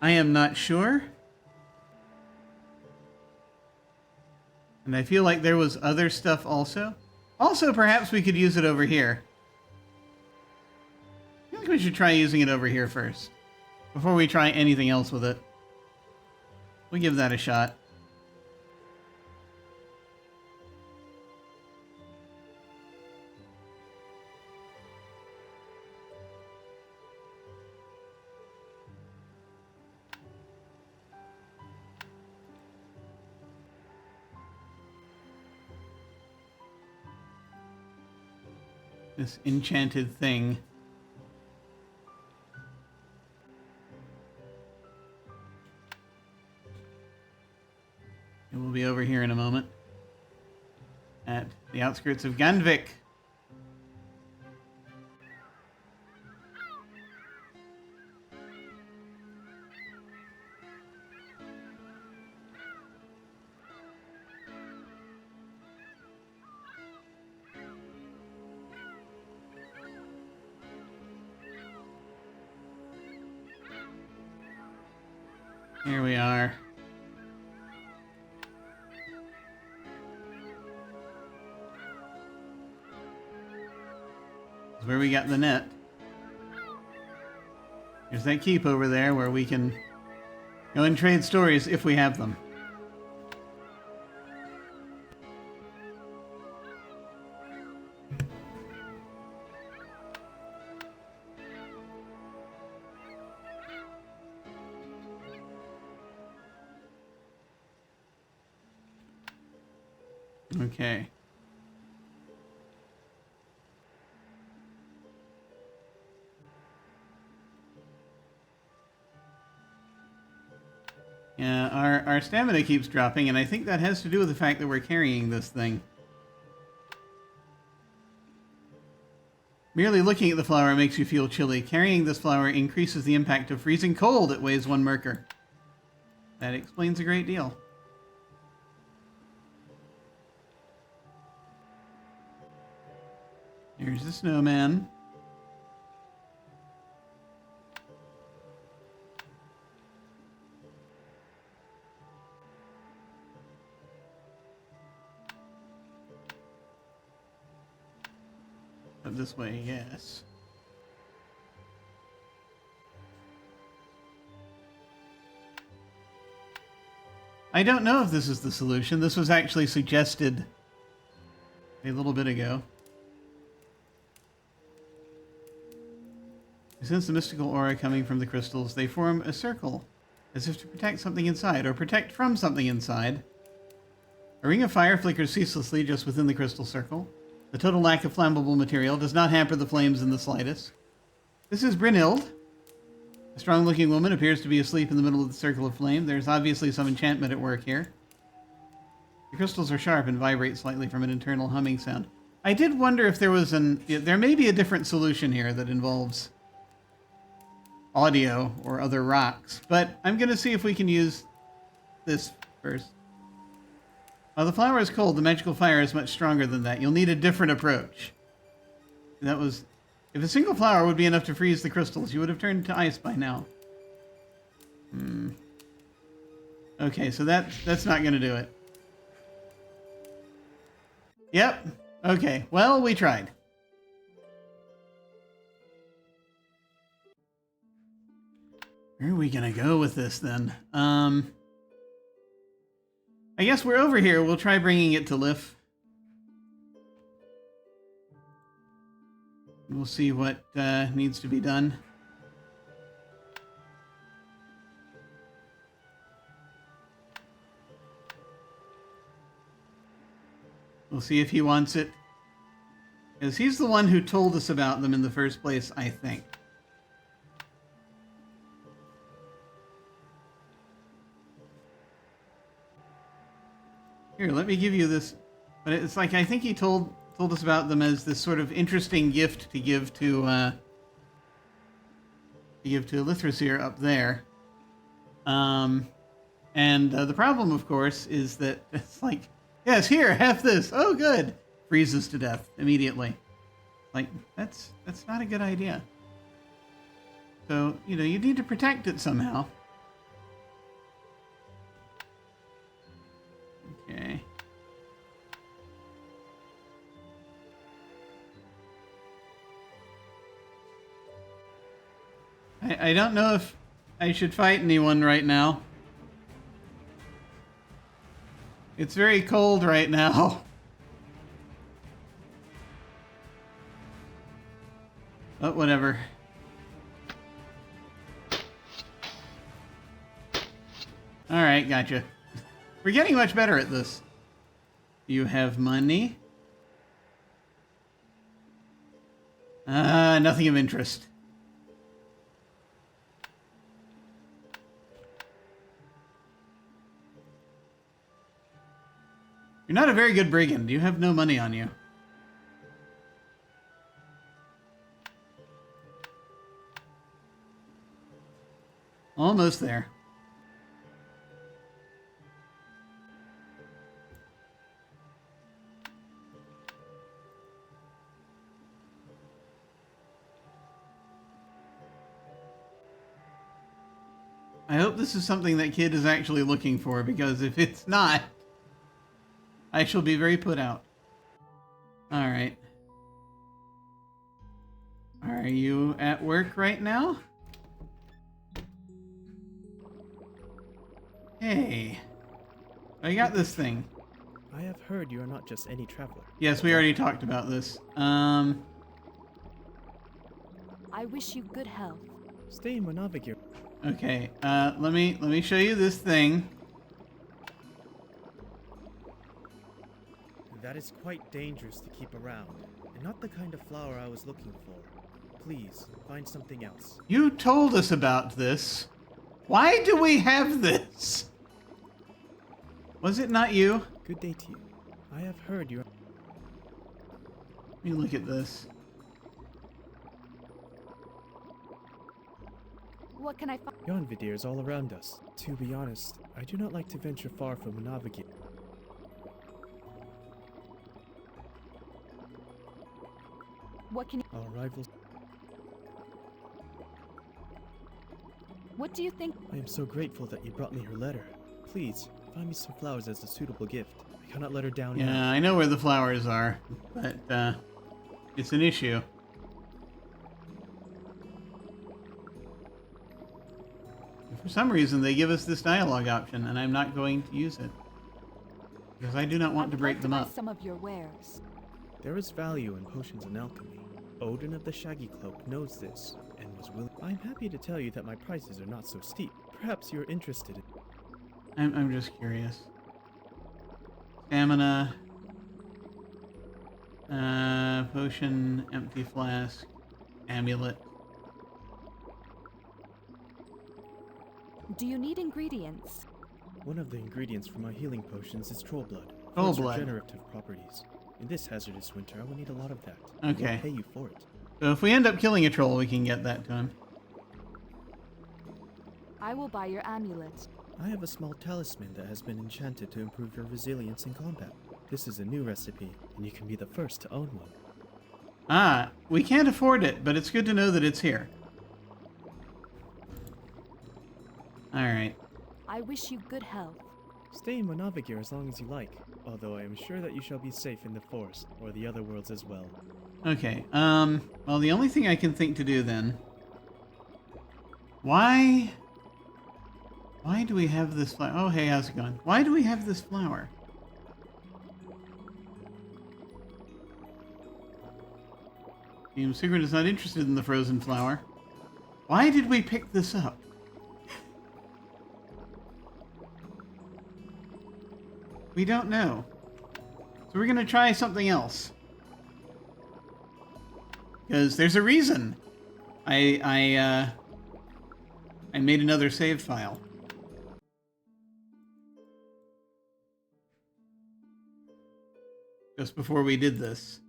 am not sure. And I feel like there was other stuff also. Also, perhaps we could use it over here. I think we should try using it over here first, before we try anything else with it. We'll give that a shot. This enchanted thing. It will be over here in a moment. At the outskirts of Gandvik. Here we are. This is where we got the net. There's that keep over there where we can go and trade stories if we have them. Okay. Yeah, our stamina keeps dropping, and I think that has to do with the fact that we're carrying this thing. Merely looking at the flower makes you feel chilly. Carrying this flower increases the impact of freezing cold. It weighs 1 merker. That explains a great deal. Here's the snowman. Up this way, yes. I don't know if this is the solution. This was actually suggested a little bit ago. You sense the mystical aura coming from the crystals. They form a circle, as if to protect something inside, or protect from something inside. A ring of fire flickers ceaselessly just within the crystal circle. The total lack of flammable material does not hamper the flames in the slightest. This is Brynhild. A strong-looking woman appears to be asleep in the middle of the circle of flame. There's obviously some enchantment at work here. The crystals are sharp and vibrate slightly from an internal humming sound. I did wonder if there was there may be a different solution here that involves audio or other rocks, but I'm going to see if we can use this first. While the flower is cold, the magical fire is much stronger than that. You'll need a different approach. That was... If a single flower would be enough to freeze the crystals, you would have turned to ice by now. Okay, so that's not going to do it. Yep. Okay, well, we tried. Where are we going to go with this, then? I guess we're over here. We'll try bringing it to Lif. We'll see what needs to be done. We'll see if he wants it. Because he's the one who told us about them in the first place, I think. Here, let me give you this. But it's like, I think he told us about them as this sort of interesting gift to give to Lithrasir up there. And the problem, of course, is that it's like, yes, here, have this. Oh, good. Freezes to death immediately. Like, that's not a good idea. So, you need to protect it somehow. Okay. I don't know if I should fight anyone right now. It's very cold right now. But whatever. Alright, gotcha. We're getting much better at this. You have money? Nothing of interest. You're not a very good brigand. You have no money on you. Almost there. I hope this is something that kid is actually looking for, because if it's not, I shall be very put out. Alright. Are you at work right now? Hey. I got this thing. I have heard you are not just any traveler. Yes, we already talked about this. I wish you good health. Stay in Monavagir. Okay, let me show you this thing. That is quite dangerous to keep around, and not the kind of flower I was looking for. Please, find something else. You told us about this. Why do we have this? Was it not you? Good day to you. I have heard you. Let me look at this. What can I find? Yonvidir is all around us. To be honest, I do not like to venture far from Monavagir. What can you... Our rivals... What do you think? I am so grateful that you brought me her letter. Please, find me some flowers as a suitable gift. I cannot let her down now. Yeah, I know where the flowers are, but it's an issue. For some reason, they give us this dialogue option, and I'm not going to use it. Because I do not want to break them up. Some of your wares. There is value in potions and alchemy. Odin of the Shaggy Cloak knows this, and was willing... I'm happy to tell you that my prices are not so steep. Perhaps you're interested in... I'm just curious. Stamina. Potion, empty flask, amulet. Do you need ingredients? One of the ingredients for my healing potions is troll blood. Troll its blood. Regenerative properties. In this hazardous winter, I will need a lot of that. Okay. I'll pay you for it. So if we end up killing a troll, we can get that to him. I will buy your amulet. I have a small talisman that has been enchanted to improve your resilience in combat. This is a new recipe, and you can be the first to own one. Ah, we can't afford it, but it's good to know that it's here. Alright. I wish you good health. Stay in Monavagir as long as you like, although I am sure that you shall be safe in the forest, or the other worlds as well. Okay, well, the only thing I can think to do then... Why do we have this flower? Oh, hey, how's it going? Why do we have this flower? Team Secret is not interested in the frozen flower. Why did we pick this up? We don't know. So we're gonna try something else. Because there's a reason I made another save file. Just before we did this.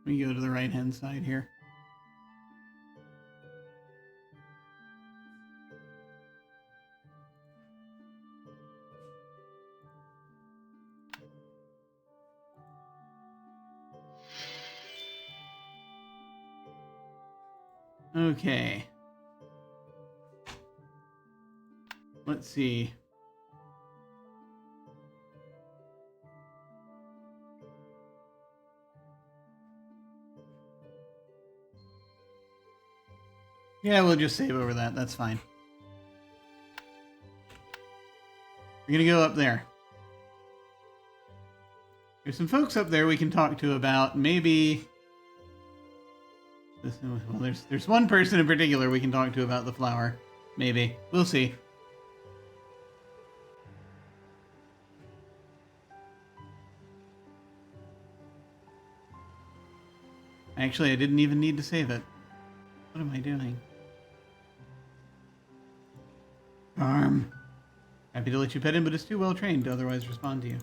Let me go to the right-hand side here. Okay. Let's see. Yeah, we'll just save over that. That's fine. We're gonna go up there. There's some folks up there we can talk to about maybe... Well, there's one person in particular we can talk to about the flower. Maybe. We'll see. Actually, I didn't even need to save it. What am I doing? Farm. Happy to let you pet him, but it's too well trained to otherwise respond to you.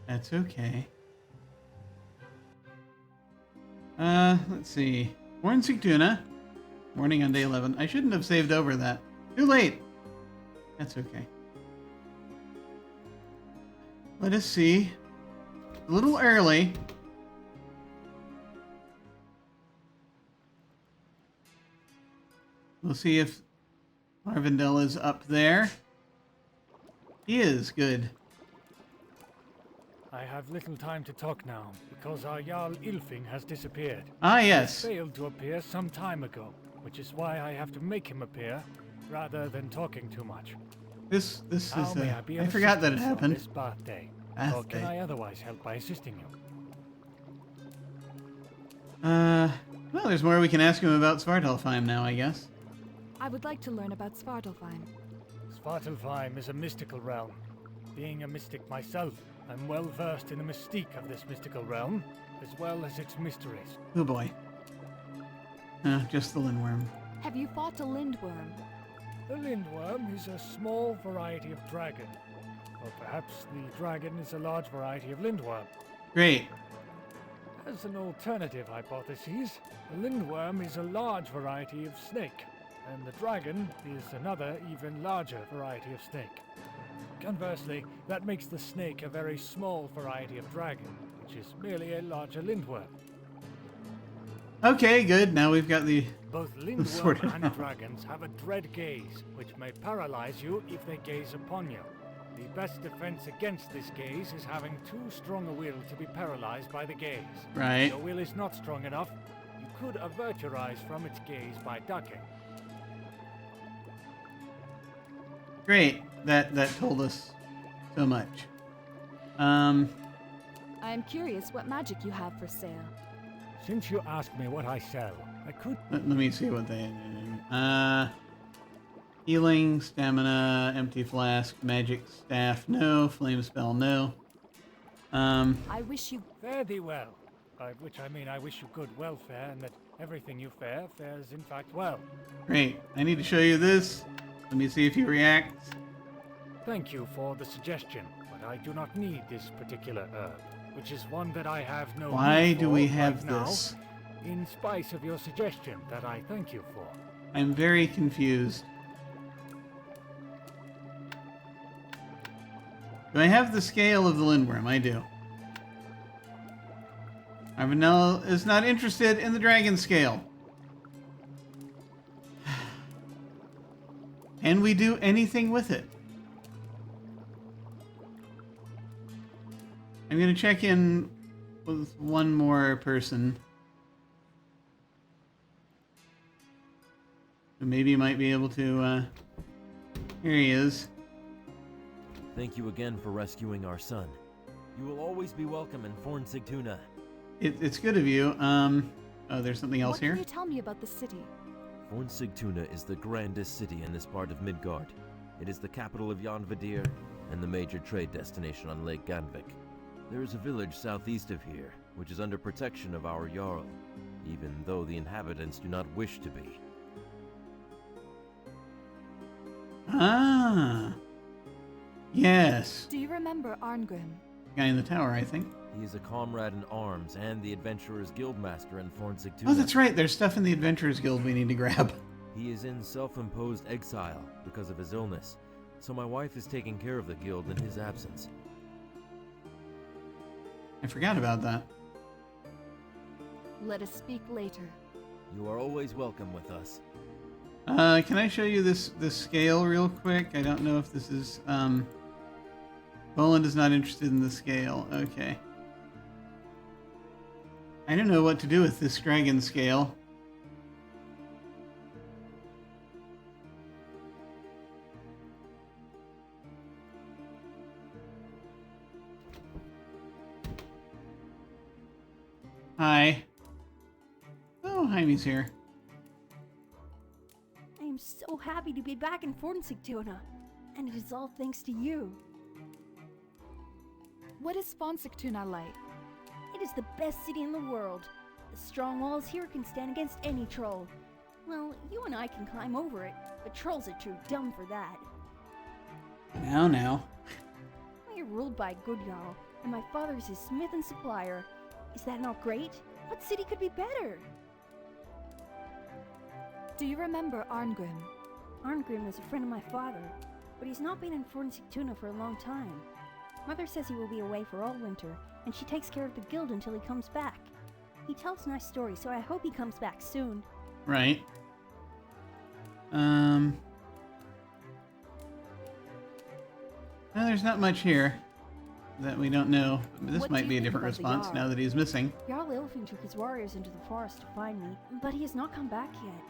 That's okay. Let's see. Morning, Tuna. Morning on day 11. I shouldn't have saved over that. Too late. That's okay. Let us see. A little early. We'll see if Arvindel is up there. He is. Good. I have little time to talk now, because our Jarl Ylfing has disappeared. Ah, yes. He failed to appear some time ago, which is why I have to make him appear, rather than talking too much. This How is... may I be I of forgot that it assistance on happened. this birthday? Or can I otherwise help by assisting you? Well, there's more we can ask him about Svartalfheim now, I guess. I would like to learn about Svartalfheim. Svartalfheim is a mystical realm. Being a mystic myself, I'm well versed in the mystique of this mystical realm, as well as its mysteries. Oh boy. Just the Lindworm. Have you fought a lindworm? The lindworm is a small variety of dragon. Or perhaps the dragon is a large variety of lindworm. Great. As an alternative hypothesis, the lindworm is a large variety of snake, and the dragon is another, even larger variety of snake. Conversely, that makes the snake a very small variety of dragon, which is merely a larger lindworm. Okay, good. Now we've got the... Both lindworm and dragons have a dread gaze, which may paralyze you if they gaze upon you. The best defense against this gaze is having too strong a will to be paralyzed by the gaze. Right. If your will is not strong enough, you could avert your eyes from its gaze by ducking. Great. that told us so much. I am curious what magic you have for sale. Since you asked me what I sell, I could... Let me see what they... healing, stamina, empty flask, magic staff, no. Flame spell, no. I wish you... Fare thee well. By which I mean I wish you good welfare, and that everything you fare fares in fact well. Great. I need to show you this. Let me see if you react. Thank you for the suggestion, but I do not need this particular herb, which is one that I have no Why need do for we right have now, this? in spite of your suggestion that I thank you for. I'm very confused. Do I have the scale of the Lindworm? I do. Arvinel is not interested in the dragon scale. Can we do anything with it? I'm going to check in with one more person. So maybe you might be able to... here he is. Thank you again for rescuing our son. You will always be welcome in Forn Sigtuna. It's good of you. Oh, there's something else here? What can you tell me about the city? Forn Sigtuna is the grandest city in this part of Midgard. It is the capital of Janvadir and the major trade destination on Lake Ganvik. There is a village southeast of here, which is under protection of our Jarl, even though the inhabitants do not wish to be. Ah. Yes. Do you remember Arngrim? Guy in the tower, I think. He is a comrade in arms and the Adventurers Guildmaster in Forn Sigtuna. Oh, that's right. There's stuff in the Adventurers Guild we need to grab. He is in self-imposed exile because of his illness, so my wife is taking care of the guild in his absence. I forgot about that. Let us speak later. You are always welcome with us. Can I show you this scale real quick? I don't know if this is... Boland is not interested in the scale. Okay. I don't know what to do with this dragon scale. Hi. Oh, Jaime's here. I am so happy to be back in Forn Sigtuna, and it is all thanks to you. What is Forn Sigtuna like? It is the best city in the world. The strong walls here can stand against any troll. Well, you and I can climb over it, but trolls are too dumb for that. Now. We are ruled by a good Jarl, and my father is his smith and supplier. Is that not great? What city could be better? Do you remember Arngrim? Arngrim is a friend of my father, but he's not been in Forn Sigtuna for a long time. Mother says he will be away for all winter, and she takes care of the guild until he comes back. He tells nice stories, so I hope he comes back soon. Right. No, there's not much here that we don't know. This What might do be you a think different about the response Jarl? now that he's missing. Jarl Ilfin took his warriors into the forest to find me, but he has not come back yet.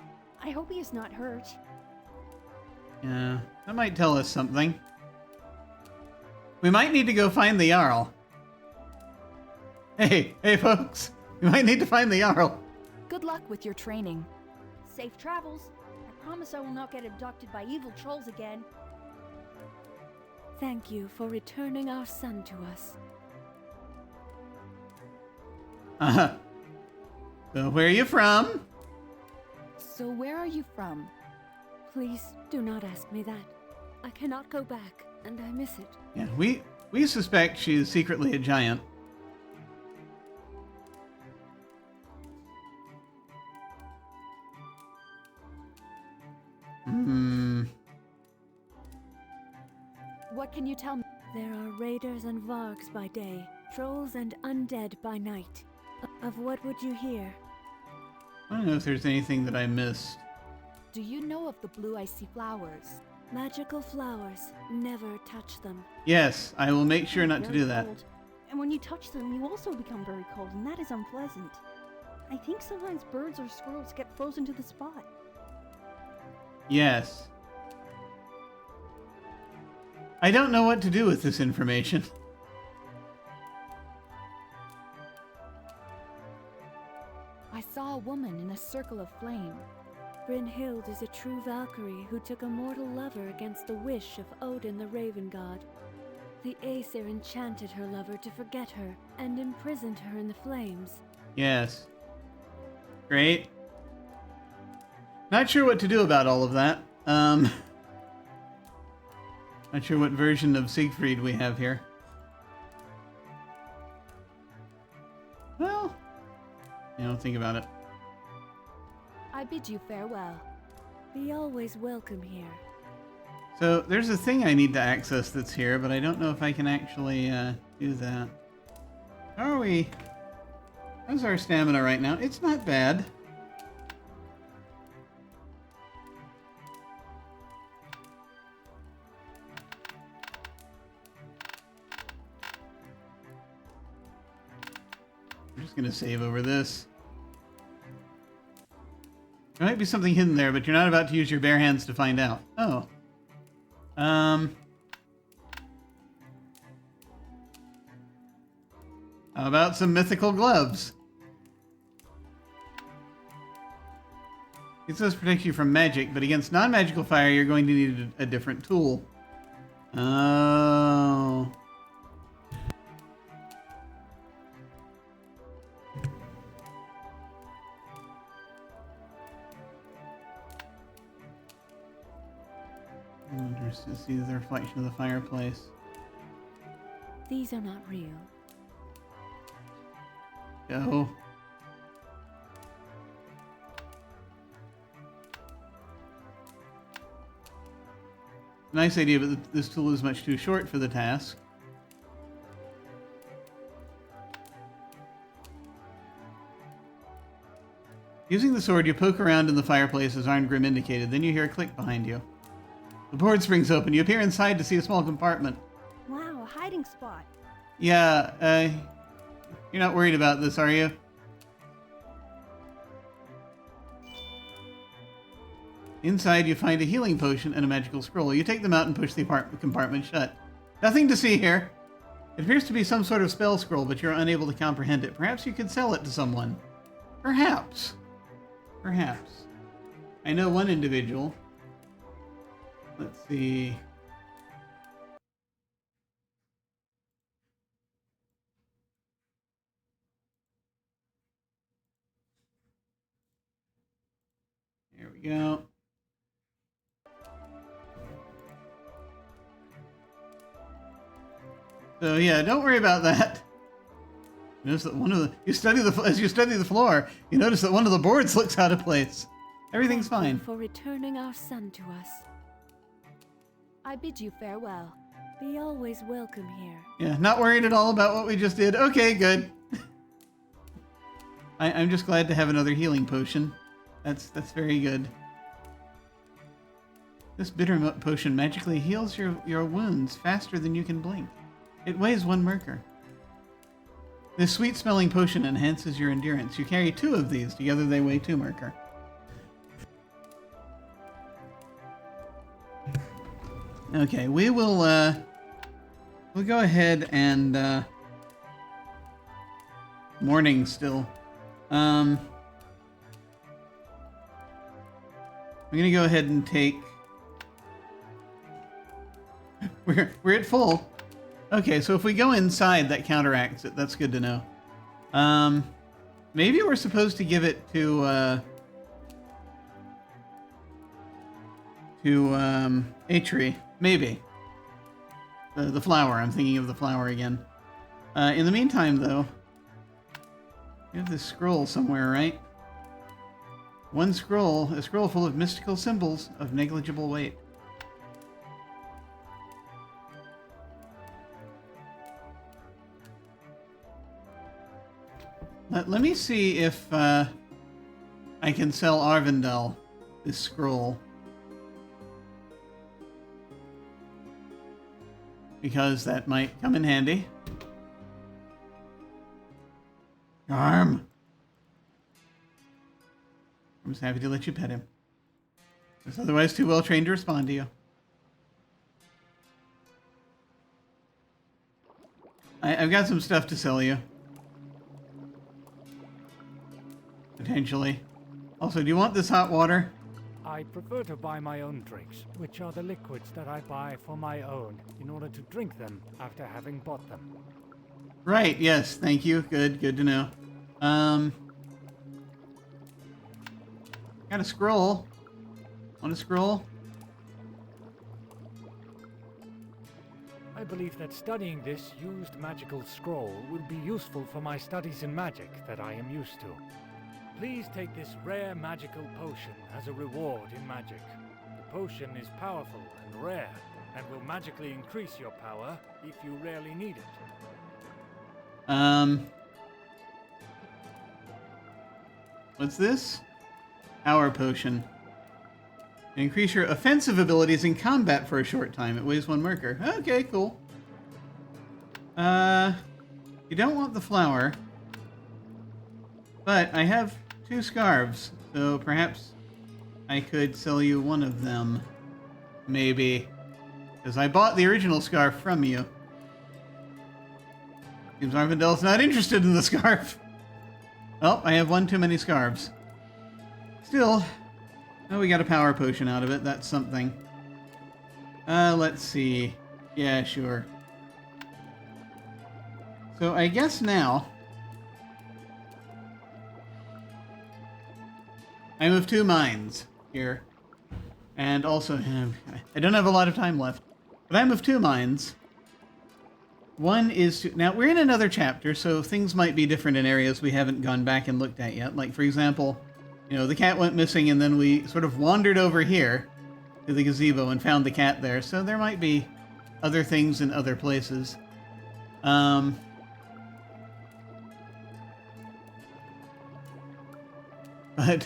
I hope he is not hurt. Yeah, that might tell us something. We might need to go find the Jarl. Hey folks, we might need to find the Jarl. Good luck with your training. Safe travels. I promise I will not get abducted by evil trolls again. Thank you for returning our son to us. So where are you from? So where are you from? Please do not ask me that. I cannot go back, and I miss it. Yeah, we suspect she's secretly a giant. What can you tell me? There are raiders and vargs by day, trolls and undead by night. Of what would you hear? I don't know if there's anything that I missed. Do you know of the blue icy flowers? Magical flowers. Never touch them. Yes, I will make sure not to Very do that. cold. And when you touch them, you also become very cold, and that is unpleasant. I think sometimes birds or squirrels get frozen to the spot. Yes. I don't know what to do with this information. I saw a woman in a circle of flame. Brynhild is a true Valkyrie who took a mortal lover against the wish of Odin the Raven God. The Aesir enchanted her lover to forget her and imprisoned her in the flames. Yes. Great. Not sure what to do about all of that. Not sure what version of Siegfried we have here. Well, think about it. I bid you farewell. Be always welcome here. So there's a thing I need to access that's here, but I don't know if I can actually do that. How are we? How's our stamina right now? It's not bad. I'm just going to save over this. There might be something hidden there, but you're not about to use your bare hands to find out. Oh. How about some mythical gloves? It says protect you from magic, but against non-magical fire, you're going to need a different tool. Oh. To see the reflection of the fireplace. These are not real. Go. Nice idea, but this tool is much too short for the task. Using the sword, you poke around in the fireplace as Arngrim indicated. Then you hear a click behind you. The board springs open. You appear inside to see a small compartment. Wow, a hiding spot. Yeah, you're not worried about this, are you? Inside, you find a healing potion and a magical scroll. You take them out and push the compartment shut. Nothing to see here. It appears to be some sort of spell scroll, but you're unable to comprehend it. Perhaps you could sell it to someone. Perhaps. Perhaps. I know one individual. Let's see. There we go. So yeah, don't worry about that. Notice that one of the as you study the floor, you notice that one of the boards looks out of place. Everything's fine. Thank you for returning our son to us. I bid you farewell. Be always welcome here. Yeah, not worried at all about what we just did. Okay, good. I'm just glad to have another healing potion. That's very good. This bitter potion magically heals your wounds faster than you can blink. It weighs 1 merker. This sweet-smelling potion enhances your endurance. You carry 2 of these. Together they weigh 2 merker. Okay, we will, we'll go ahead and, morning still. I'm gonna go ahead and take, we're at full. Okay, so if we go inside, that counteracts it. That's good to know. Maybe we're supposed to give it to Atri. Maybe. The flower. I'm thinking of the flower again. In the meantime, though, you have this scroll somewhere, right? One scroll, a scroll full of mystical symbols of negligible weight. Let me see if I can sell Arvindal this scroll. Because that might come in handy. Arm! I'm just happy to let you pet him. He's otherwise too well trained to respond to you. I've got some stuff to sell you. Potentially. Also, do you want this hot water? I prefer to buy my own drinks, which are the liquids that I buy for my own, in order to drink them after having bought them. Right, yes, thank you. Good to know. Got a scroll. Want a scroll? I believe that studying this used magical scroll will be useful for my studies in magic that I am used to. Please take this rare magical potion as a reward in magic. The potion is powerful and rare, and will magically increase your power if you rarely need it. What's this? Power potion. Increase your offensive abilities in combat for a short time. It weighs 1 marker. Okay, cool. You don't want the flower, but I have 2 scarves, so perhaps I could sell you one of them. Maybe. Because I bought the original scarf from you. Seems Arvindel's not interested in the scarf. Well, I have 1 too many scarves. Still, oh, we got a power potion out of it. That's something. Let's see. Yeah, sure. So I guess now I'm of 2 minds here. And also, I don't have a lot of time left. But I'm of 2 minds. One is to, now we're in another chapter, so things might be different in areas we haven't gone back and looked at yet. Like, for example, you know, the cat went missing and then we sort of wandered over here to the gazebo and found the cat there. So there might be other things in other places. But,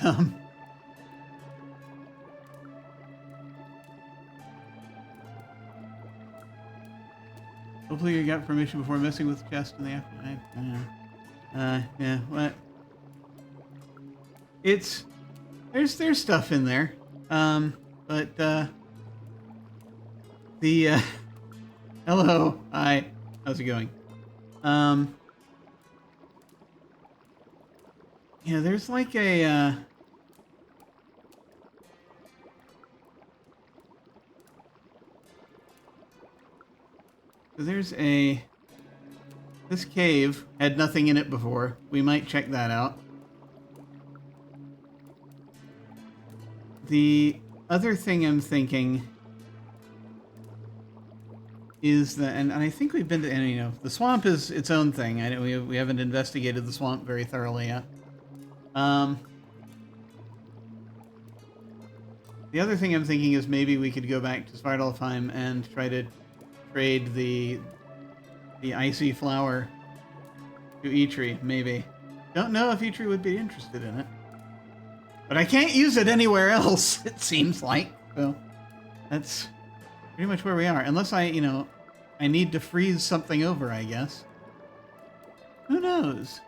hopefully you got permission before messing with the chest in the afternight. Yeah, what? It's... There's stuff in there. But, hello. Hi. How's it going? Yeah, there's like a, there's a... This cave had nothing in it before. We might check that out. The other thing I'm thinking is that, and I think we've been to, and, you know, the swamp is its own thing. We haven't investigated the swamp very thoroughly yet. The other thing I'm thinking is maybe we could go back to Svartalfheim and try to trade the icy flower to Eitri, maybe. Don't know if Eitri would be interested in it. But I can't use it anywhere else, it seems like. So that's pretty much where we are. Unless I need to freeze something over, I guess. Who knows?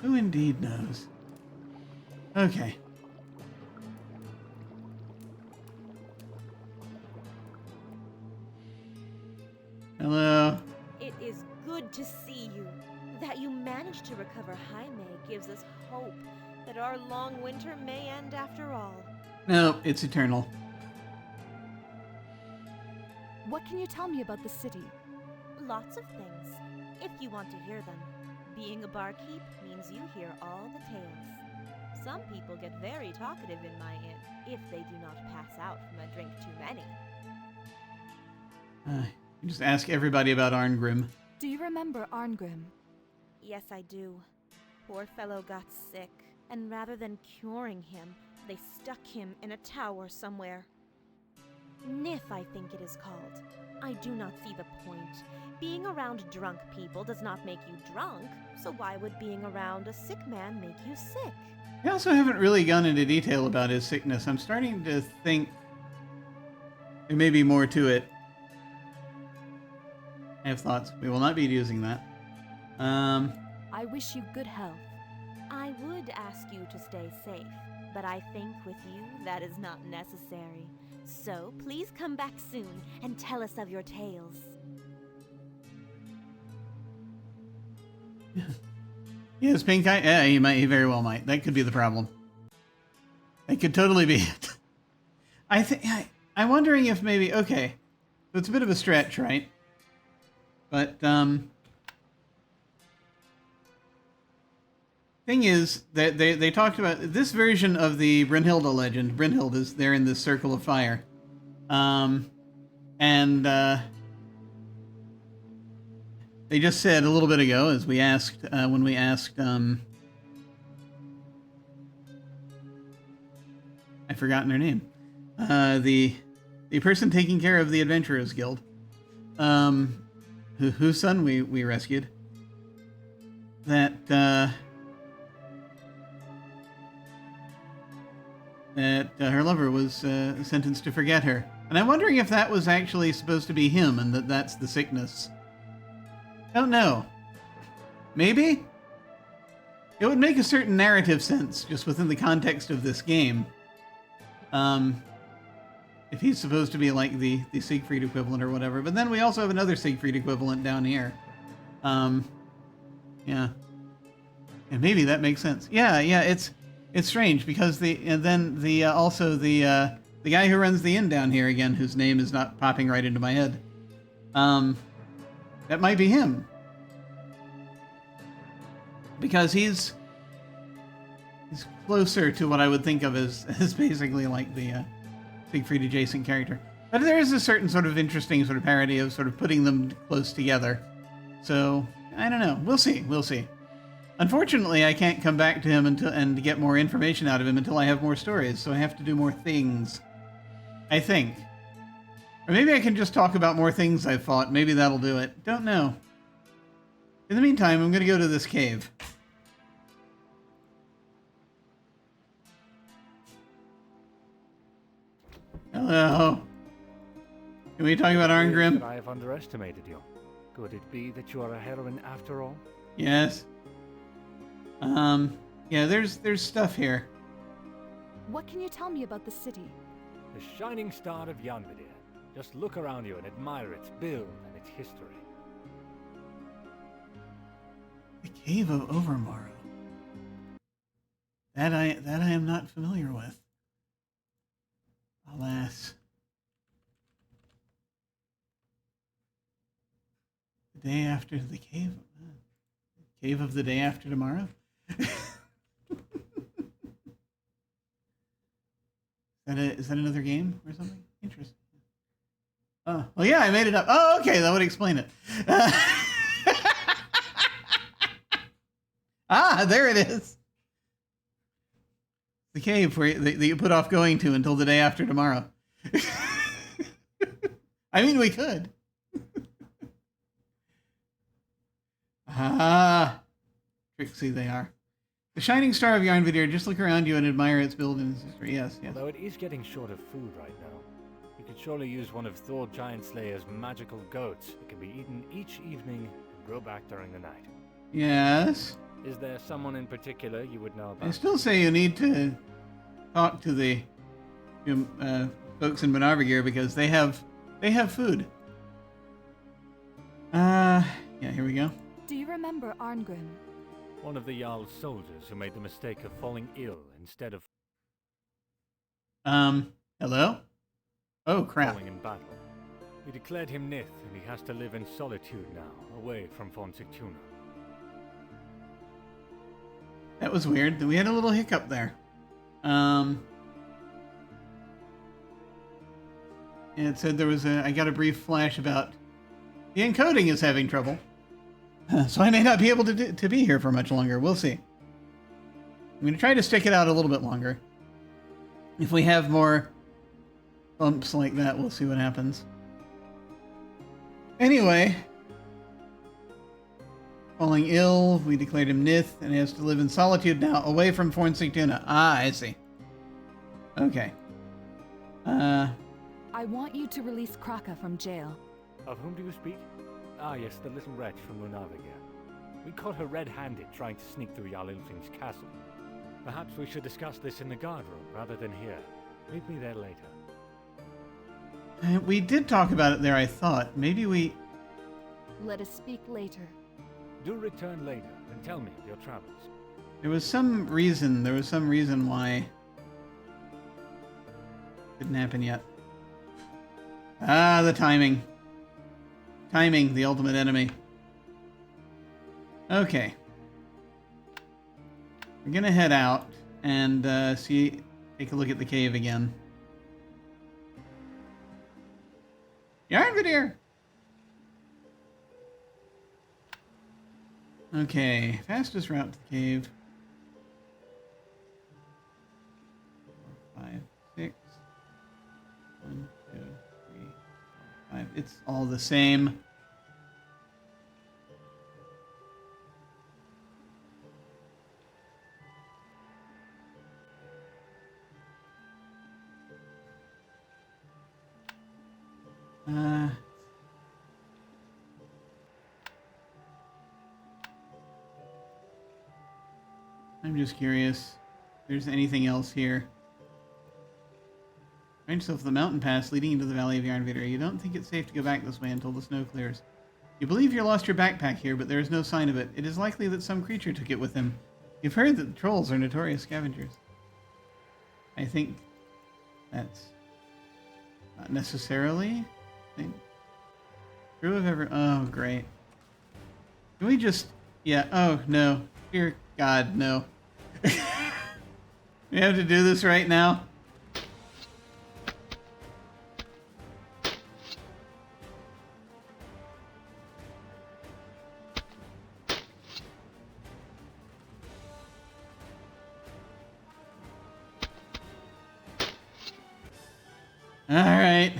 Who indeed knows? Okay. Hello. It is good to see you. That you managed to recover Jaime gives us hope that our long winter may end after all. No, it's eternal. What can you tell me about the city? Lots of things, if you want to hear them. Being a barkeep means you hear all the tales. Some people get very talkative in my inn, if they do not pass out from a drink too many. You just ask everybody about Arngrim. Do you remember Arngrim? Yes, I do. Poor fellow got sick, and rather than curing him, they stuck him in a tower somewhere. Nif, I think it is called. I do not see the point. Being around drunk people does not make you drunk, so why would being around a sick man make you sick? We also haven't really gone into detail about his sickness. I'm starting to think there may be more to it. I have thoughts. We will not be using that. I wish you good health. I would ask you to stay safe, but I think with you that is not necessary. So please come back soon and tell us of your tales. Yes, Pink Eye. Yeah, he very well might. That could be the problem. That could totally be it. I'm wondering if maybe, okay, so it's a bit of a stretch, right? But, thing is that they talked about this version of the Brynhilda legend. Brynhild is there in this circle of fire. They just said a little bit ago, as we asked, when we asked, I've forgotten her name. The person taking care of the Adventurers Guild, whose son we rescued, that her lover was sentenced to forget her. And I'm wondering if that was actually supposed to be him and that's the sickness. Don't know. Maybe? It would make a certain narrative sense just within the context of this game. If he's supposed to be like the Siegfried equivalent or whatever. But then we also have another Siegfried equivalent down here. Yeah. And maybe that makes sense. Yeah, it's strange because also the guy who runs the inn down here again, whose name is not popping right into my head. That might be him. Because he's closer to what I would think of as basically like the Siegfried adjacent character. But there is a certain sort of interesting sort of parody of sort of putting them close together. So, I don't know. We'll see. Unfortunately, I can't come back to him and get more information out of him until I have more stories, so I have to do more things. I think. Or maybe I can just talk about more things I've fought. Maybe that'll do it. Don't know. In the meantime, I'm going to go to this cave. Hello. Can we talk about Arngrim? I have underestimated you. Could it be that you are a heroine after all? Yes. Yeah, there's stuff here. What can you tell me about the city? The shining star of Yanvidir. Just look around you and admire its build and its history. The Cave of Overmorrow. That I am not familiar with. Alas. The day after the cave. Cave of the day after tomorrow? Is that another game or something? Interesting. Oh, well, yeah, I made it up. Oh, okay, that would explain it. There it is. The cave where that you put off going to until the day after tomorrow. I mean, we could. Tricksy they are. The shining star of Yarnvidir, just look around you and admire its build and its history. Yes. Although it is getting short of food right now, you could surely use one of Thor Giant Slayer's magical goats. It can be eaten each evening and grow back during the night. Yes. Is there someone in particular you would know about? I still say you need to talk to the folks in Monarvigir because they have food. Yeah, here we go. Do you remember Arngrim? One of the Jarl's soldiers who made the mistake of falling ill instead of... Hello? Oh, crap. Falling in battle. We declared him Nith, and he has to live in solitude now, away from Fornsictuna. That was weird. We had a little hiccup there. And it said there was I got a brief flash about the encoding is having trouble. So I may not be able to be here for much longer. We'll see. I'm going to try to stick it out a little bit longer. If we have more bumps like that, we'll see what happens. Anyway. Falling ill, we declared him Nith, and he has to live in solitude now, away from Fornsictuna. I see. Okay. I want you to release Kraka from jail. Of whom do you speak? Ah, yes, the little wretch from Lunavigir. We caught her red-handed trying to sneak through Jarl Ilfing's castle. Perhaps we should discuss this in the guard room rather than here. Meet me there later. We did talk about it there, I thought. Maybe we... Let us speak later. Do return later and tell me of your travels. There was some reason why... Didn't happen yet. Ah, the timing. Timing, the ultimate enemy. Okay. We're gonna head out and take a look at the cave again. Yarnvidir! Okay, fastest route to the cave. 4, 5, 6. 1, 2, 3, 4, 5. It's all the same. I'm just curious if there's anything else here. Find yourself the mountain pass leading into the Valley of Yarnvidir. You don't think it's safe to go back this way until the snow clears. You believe you lost your backpack here, but there is no sign of it. It is likely that some creature took it with him. You've heard that the trolls are notorious scavengers. I think that's not necessarily true of ever. Oh, great. Can we just... Yeah, oh, no. Dear God, no. We have to do this right now? All right.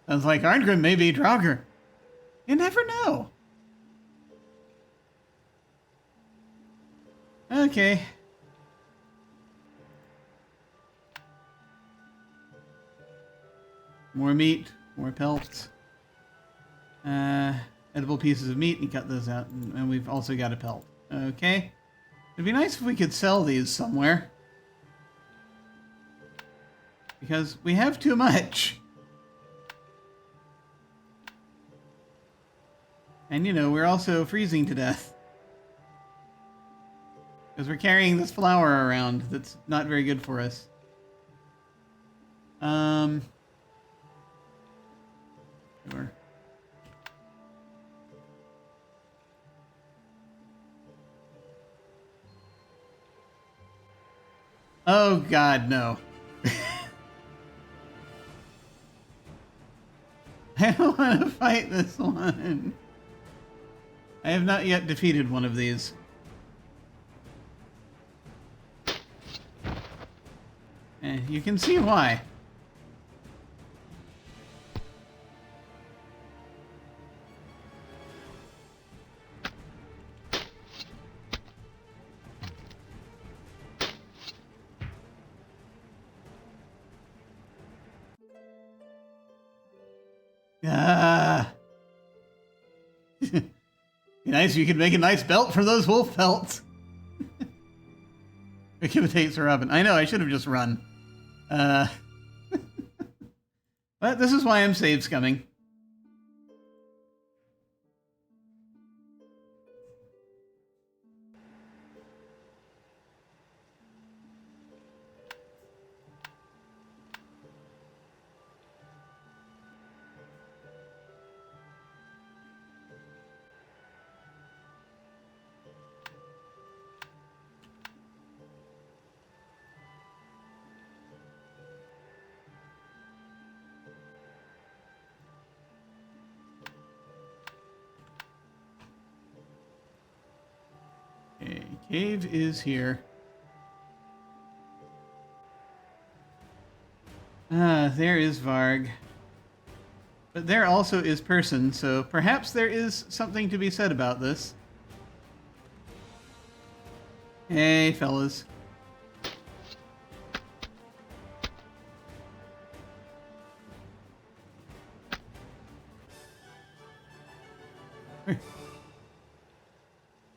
Sounds like Arngrim may be Draugr. You never know. Okay. More meat, more pelts. Edible pieces of meat, and cut those out. And we've also got a pelt. Okay. It'd be nice if we could sell these somewhere. Because we have too much. And, you know, we're also freezing to death. Because we're carrying this flour around that's not very good for us. Sure. Oh, God, no. I don't want to fight this one. I have not yet defeated one of these. And you can see why. Be nice if you could make a nice belt for those wolf pelts. Accommodates Robin. I know, I should have just run. But this is why I'm save scumming. Okay, cave is here. There is Varg. But there also is Person, so perhaps there is something to be said about this. Hey, fellas.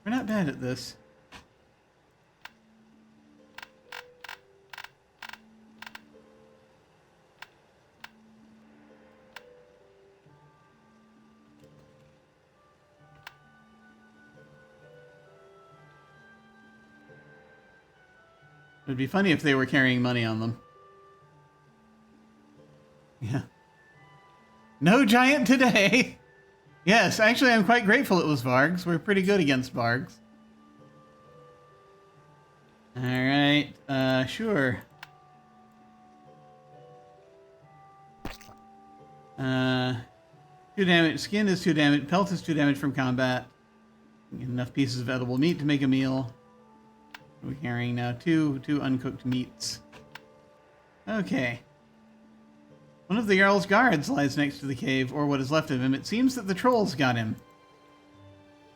We're not bad at this. It'd be funny if they were carrying money on them. Yeah. No giant today! Yes, actually I'm quite grateful it was Vargs. We're pretty good against Vargs. Alright, sure. 2 damage. Skin is 2 damage. Pelt is 2 damage from combat. Enough pieces of edible meat to make a meal. We're carrying now two uncooked meats. Okay. One of the Jarl's guards lies next to the cave, or what is left of him. It seems that the trolls got him.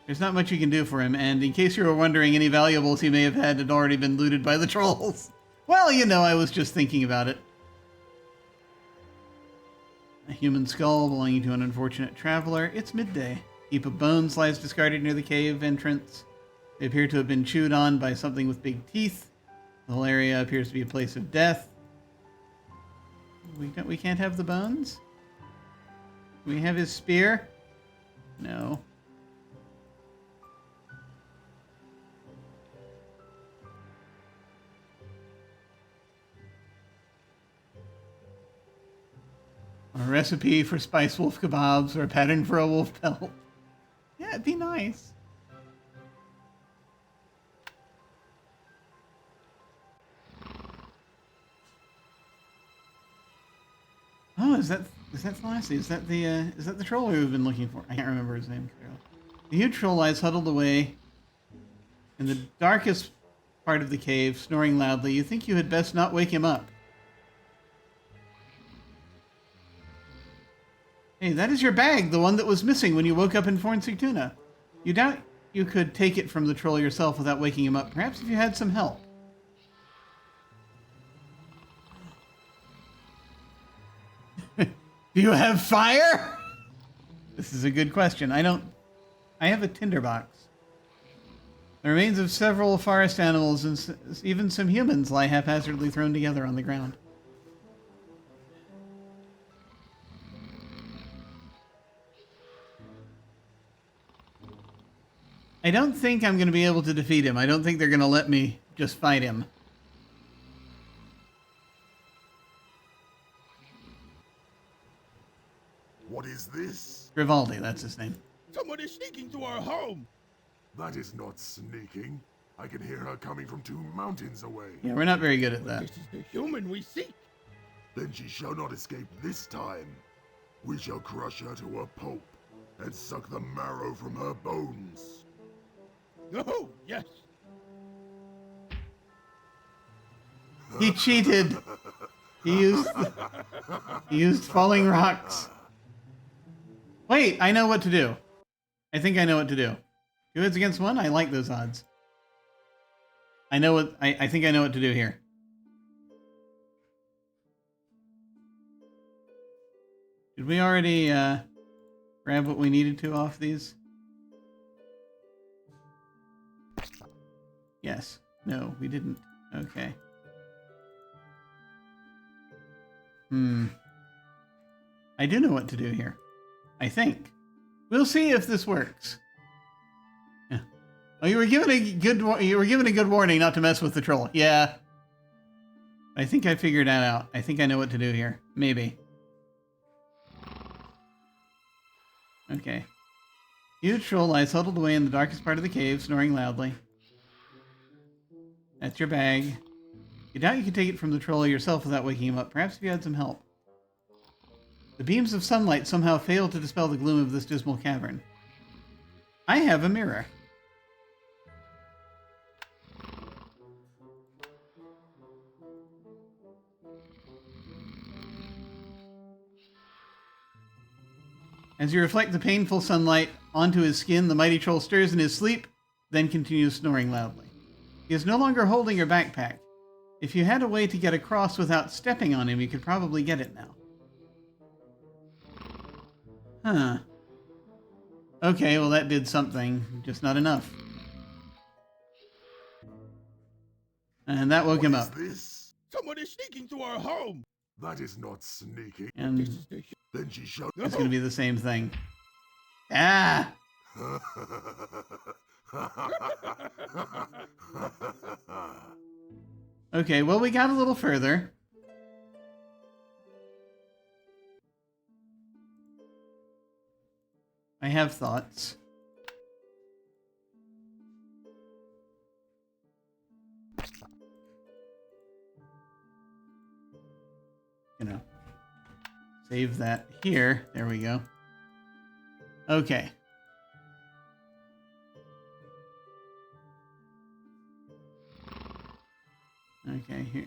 There's not much you can do for him, and in case you were wondering, any valuables he may have had already been looted by the trolls. Well, you know, I was just thinking about it. A human skull belonging to an unfortunate traveler. It's midday. A heap of bones lies discarded near the cave entrance. They appear to have been chewed on by something with big teeth. The whole area appears to be a place of death. We can't have the bones? Do we have his spear? No. A recipe for spice wolf kebabs or a pattern for a wolf pelt. Yeah, it'd be nice. Oh, is that Thalassi? Is that the troll we've been looking for? I can't remember his name. The huge troll lies huddled away in the darkest part of the cave, snoring loudly. You think you had best not wake him up. Hey, that is your bag, the one that was missing when you woke up in Fornsig-tuna. You doubt you could take it from the troll yourself without waking him up, perhaps if you had some help. Do you have fire? This is a good question. I have a tinderbox. The remains of several forest animals and even some humans lie haphazardly thrown together on the ground. I don't think I'm going to be able to defeat him. I don't think they're going to let me just fight him. What is this? Grivaldi, that's his name. Someone is sneaking to our home! That is not sneaking. I can hear her coming from 2 mountains away. Yeah, we're not very good at that. This is the human we seek. Then she shall not escape this time. We shall crush her to a pulp and suck the marrow from her bones. Oh, yes. He cheated. He used falling rocks. Wait, I know what to do. I think I know what to do. 2 hits against 1? I like those odds. I think I know what to do here. Did we already grab what we needed to off these? Yes. No, we didn't. Okay. I do know what to do here. I think. We'll see if this works. Yeah. Oh, you were given a good warning not to mess with the troll. Yeah. I think I figured that out. I think I know what to do here. Maybe. Okay. Huge troll lies huddled away in the darkest part of the cave, snoring loudly. That's your bag. You doubt you could take it from the troll yourself without waking him up. Perhaps if you had some help. The beams of sunlight somehow fail to dispel the gloom of this dismal cavern. I have a mirror. As you reflect the painful sunlight onto his skin, the mighty troll stirs in his sleep, then continues snoring loudly. He is no longer holding your backpack. If you had a way to get across without stepping on him, you could probably get it now. Huh. Okay, well that did something, just not enough. And that woke him up. This? Someone is sneaking through our home. That is not sneaking. And then she showed. It's going to be the same thing. Ah! Okay, well, we got a little further. I have thoughts. Save that here. There we go. Okay. Okay, here.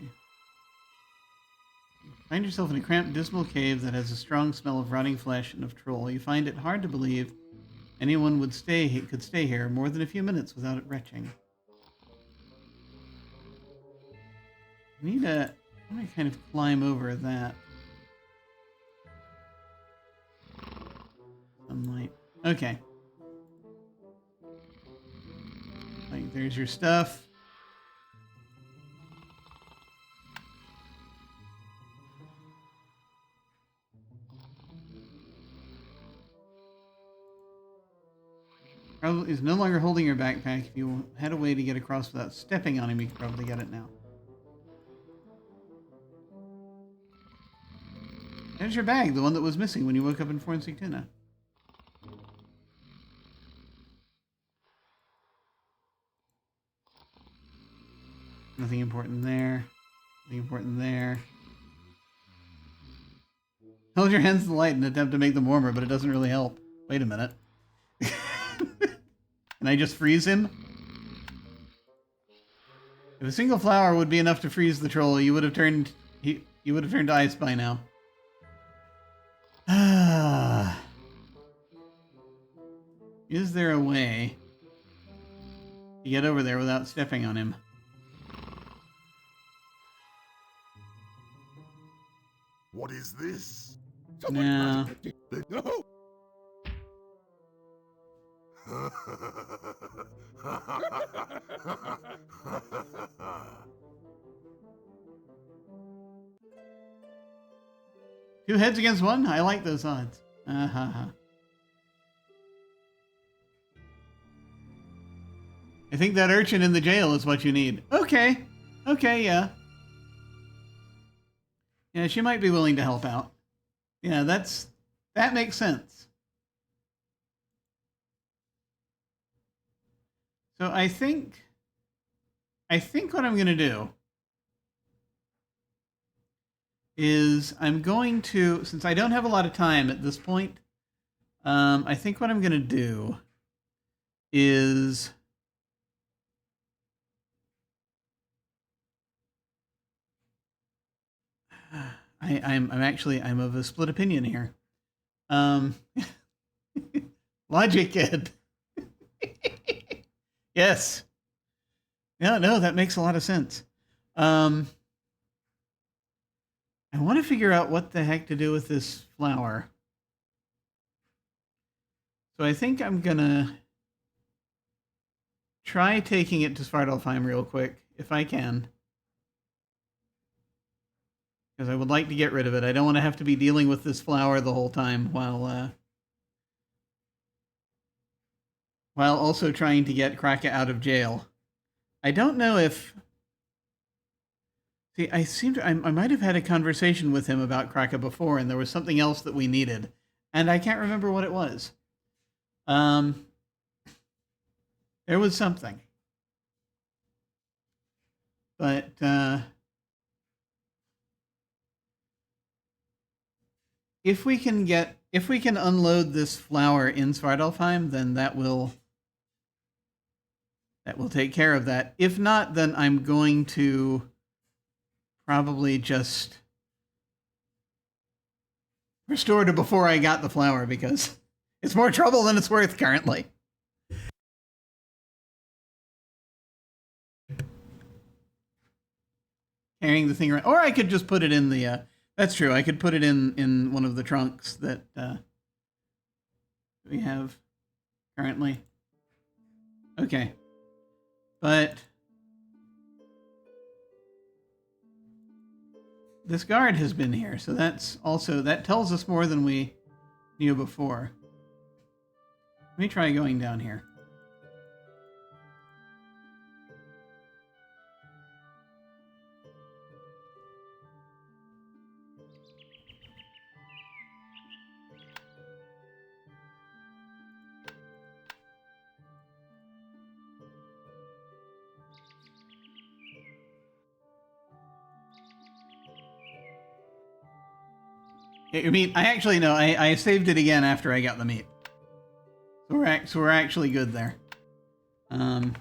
Find yourself in a cramped, dismal cave that has a strong smell of rotting flesh and of troll. You find it hard to believe anyone could stay here more than a few minutes without it retching. I need to kind of climb over that. Sunlight. Okay. Like, there's your stuff. Probably is no longer holding your backpack. If you had a way to get across without stepping on him, you could probably get it now. There's your bag, the one that was missing when you woke up in Forensik Tuna. Nothing important there. Nothing important there. Hold your hands to the light and attempt to make them warmer, but it doesn't really help. Wait a minute. Can I just freeze him? If a single flower would be enough to freeze the troll, you would have turned to ice by now. Is there a way to get over there without stepping on him? What is this? No. No. 2 heads against 1? I like those odds. I think that urchin in the jail is what you need. Okay. Okay, yeah. Yeah, she might be willing to help out. Yeah, that makes sense. So I think what I'm going to do is I'm going to, since I don't have a lot of time at this point, I think what I'm going to do is I'm of a split opinion here. Logic, kid. Yes. No, that makes a lot of sense. I want to figure out what the heck to do with this flower. So I think I'm gonna try taking it to Svartalfheim real quick, if I can. Because I would like to get rid of it. I don't want to have to be dealing with this flower the whole time while also trying to get Kraka out of jail. I don't know if... See, I might have had a conversation with him about Kraka before, and there was something else that we needed, and I can't remember what it was. There was something. But, if we can unload this flower in Svartalfheim, then that will take care of that. If not, then I'm going to probably just restore to before I got the flower, because it's more trouble than it's worth currently. Carrying the thing around. Or I could just put it in the... that's true. I could put it in one of the trunks that we have currently. Okay. But this guard has been here, so that tells us more than we knew before. Let me try going down here. I mean, I actually no. I saved it again after I got the meat, so we're actually good there. The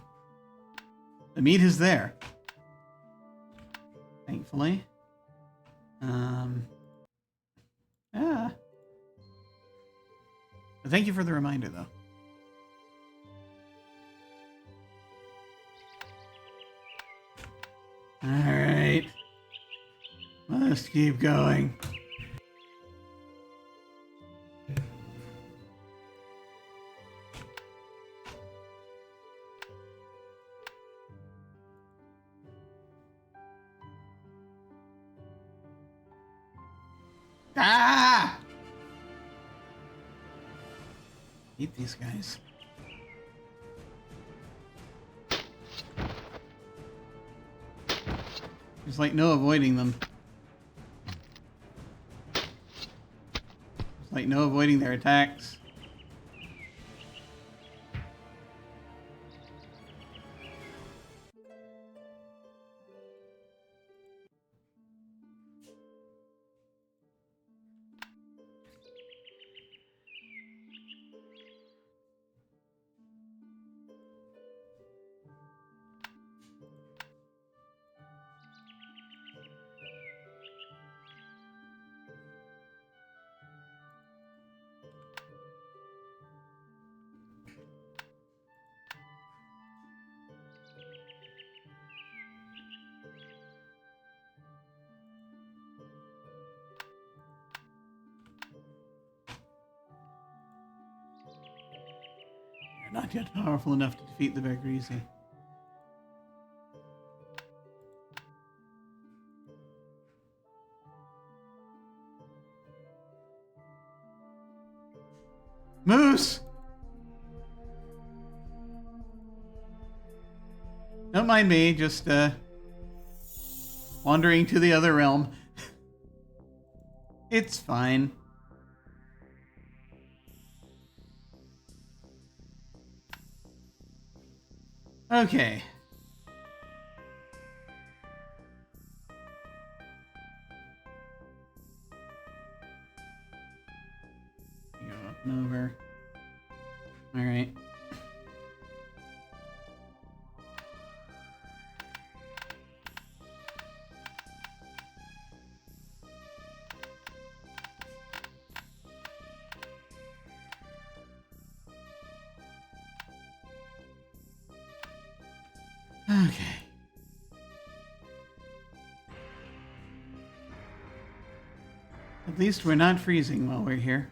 meat is there, thankfully. Yeah. But thank you for the reminder, though. All right, let's keep going. Ah! Eat these guys. There's like no avoiding them. There's like no avoiding their attacks. Not yet powerful enough to defeat the Begrisi. Moose! Don't mind me, just wandering to the other realm. It's fine. Okay. Go up and over. All right. Okay. At least we're not freezing while we're here.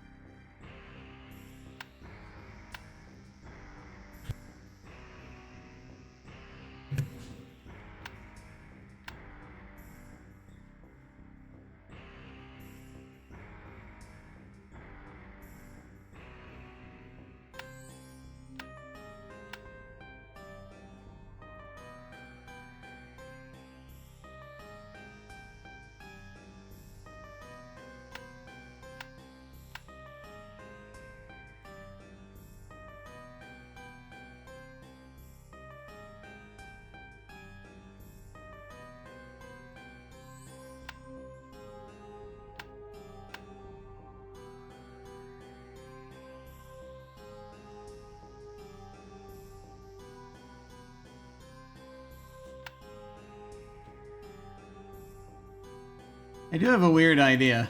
I do have a weird idea.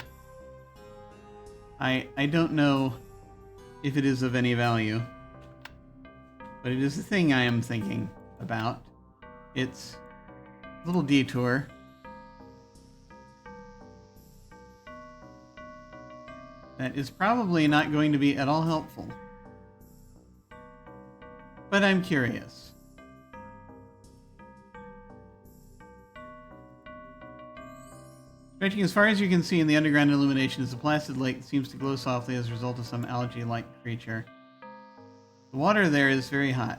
I don't know if it is of any value, but it is the thing I am thinking about. It's a little detour. That is probably not going to be at all helpful. But I'm curious. Stretching as far as you can see in the underground illumination is a placid lake that seems to glow softly as a result of some algae-like creature. The water there is very hot.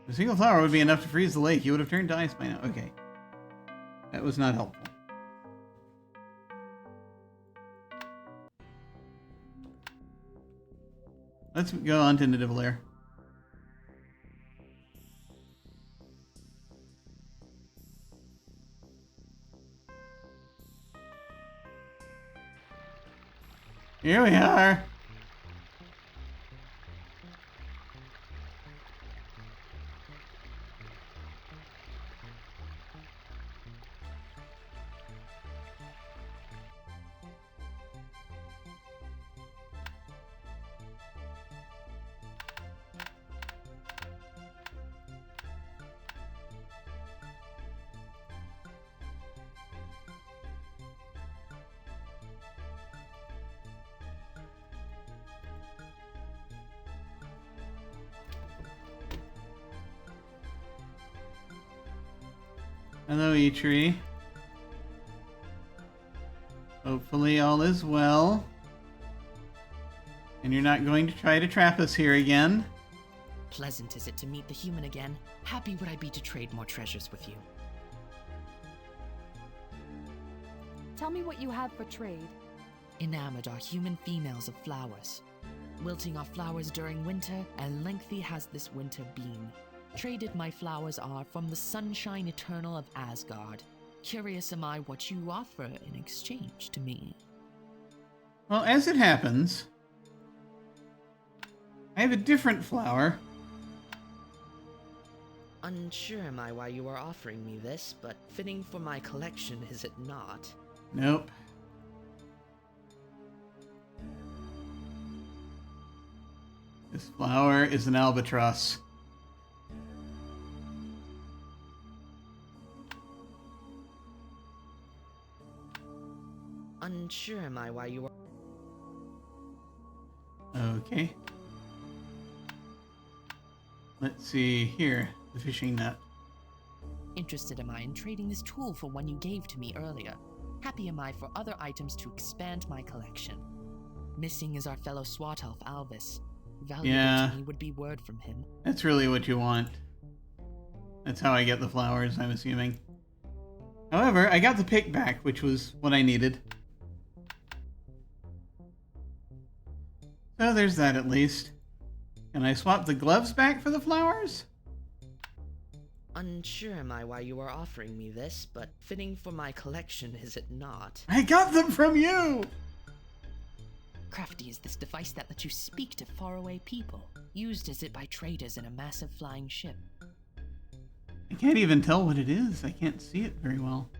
A single flower would be enough to freeze the lake. You would have turned to ice by now. Okay. That was not helpful. Let's go on to Nidavellir. Here we are. Hello, E-Tree. Hopefully all is well. And you're not going to try to trap us here again. Pleasant is it to meet the human again. Happy would I be to trade more treasures with you. Tell me what you have for trade. Enamored are human females of flowers. Wilting are flowers during winter, and lengthy has this winter been. Traded my flowers are from the sunshine eternal of Asgard. Curious am I what you offer in exchange to me. Well, as it happens, I have a different flower. Unsure am I why you are offering me this, but fitting for my collection, is it not? Nope. This flower is an albatross. Unsure am I why you are... Okay. Let's see here. The fishing net. Interested am I in trading this tool for one you gave to me earlier. Happy am I for other items to expand my collection. Missing is our fellow swat elf Alvis. Valuable to me would be word from him. That's really what you want. That's how I get the flowers, I'm assuming. However, I got the pick back, which was what I needed. So there's that at least. Can I swap the gloves back for the flowers? Unsure am I why you are offering me this, but fitting for my collection, is it not? I got them from you! Crafty is this device that lets you speak to faraway people, used as it by traders in a massive flying ship. I can't even tell what it is. I can't see it very well.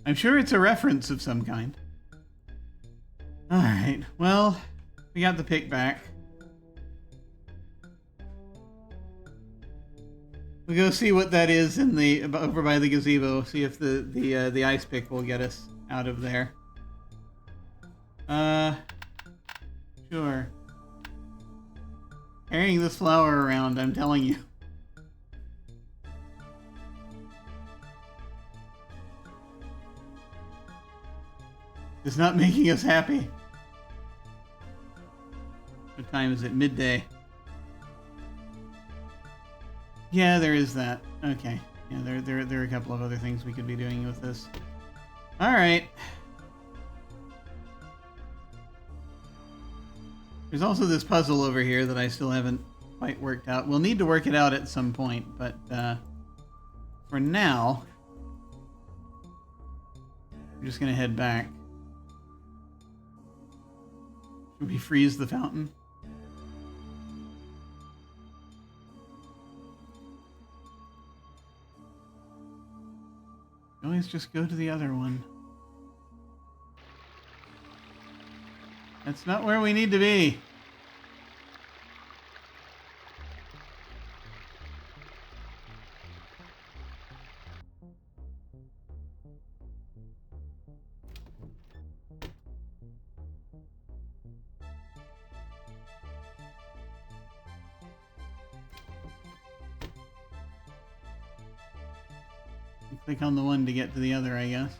I'm sure it's a reference of some kind. Alright, well, we got the pick back. We'll go see what that is in the over by the gazebo. See if the ice pick will get us out of there. Sure. Carrying this flower around, I'm telling you. It's not making us happy. What time is it? Midday. Yeah, there is that. Okay. Yeah, there are a couple of other things we could be doing with this. Alright. There's also this puzzle over here that I still haven't quite worked out. We'll need to work it out at some point, but for now, we're just going to head back. Should we freeze the fountain? Always just go to the other one. That's not where we need to be. Click on the one to get to the other, I guess.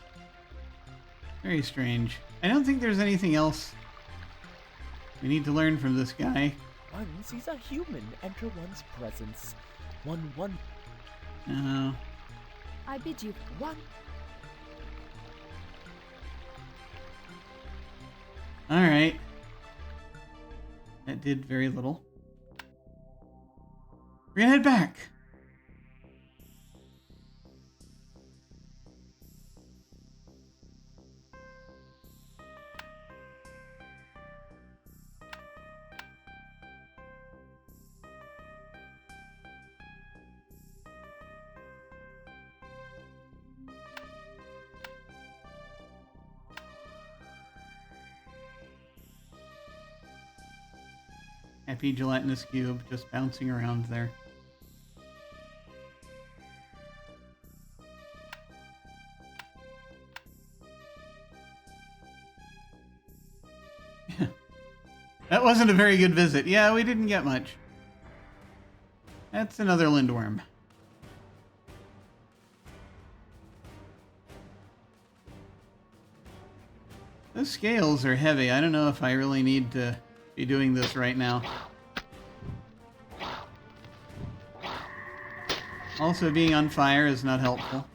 Very strange. I don't think there's anything else we need to learn from this guy. One sees a human enter one's presence. One. No. I bid you. One. Alright. That did very little. We're gonna head back. Happy gelatinous cube just bouncing around there. That wasn't a very good visit. Yeah, we didn't get much. That's another lindworm. Those scales are heavy. I don't know if I really need to be doing this right now. Also, being on fire is not helpful.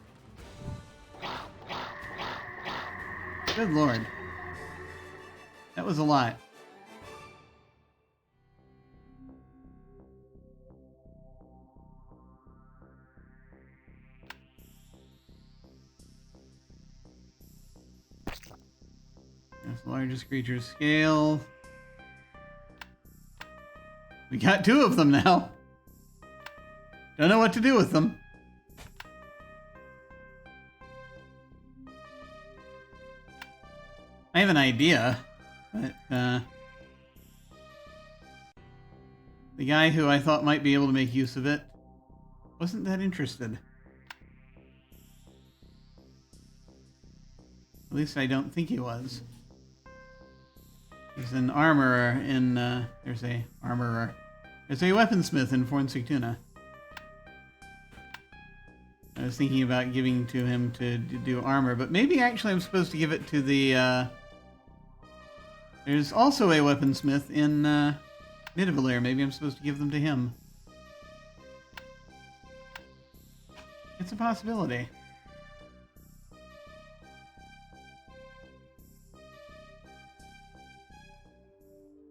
Good lord. That was a lot. That's the largest creature's scale. We got 2 of them now. Don't know what to do with them. I have an idea, but the guy who I thought might be able to make use of it wasn't that interested. At least I don't think he was. There's an armorer in, there's a weaponsmith in Fornsictuna. I was thinking about giving to him to do armor, but maybe actually I'm supposed to give it to the, there's also a weaponsmith in, Nidavellir. Maybe I'm supposed to give them to him. It's a possibility.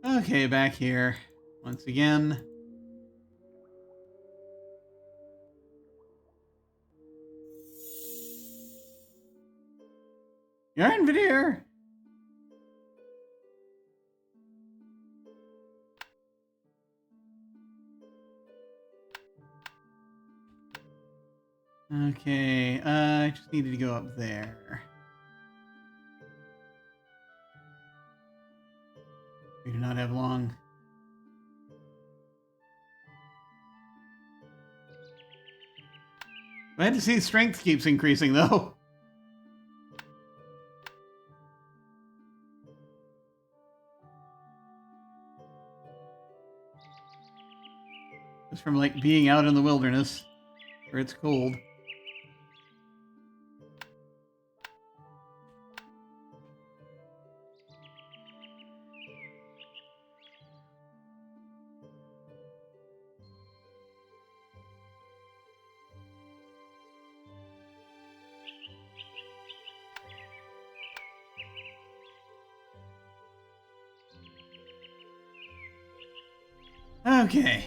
Okay, back here once again. Yarnvidir! Okay, I just needed to go up there. We do not have long. Glad to see strength keeps increasing, though. Just from, like, being out in the wilderness, where it's cold. Okay.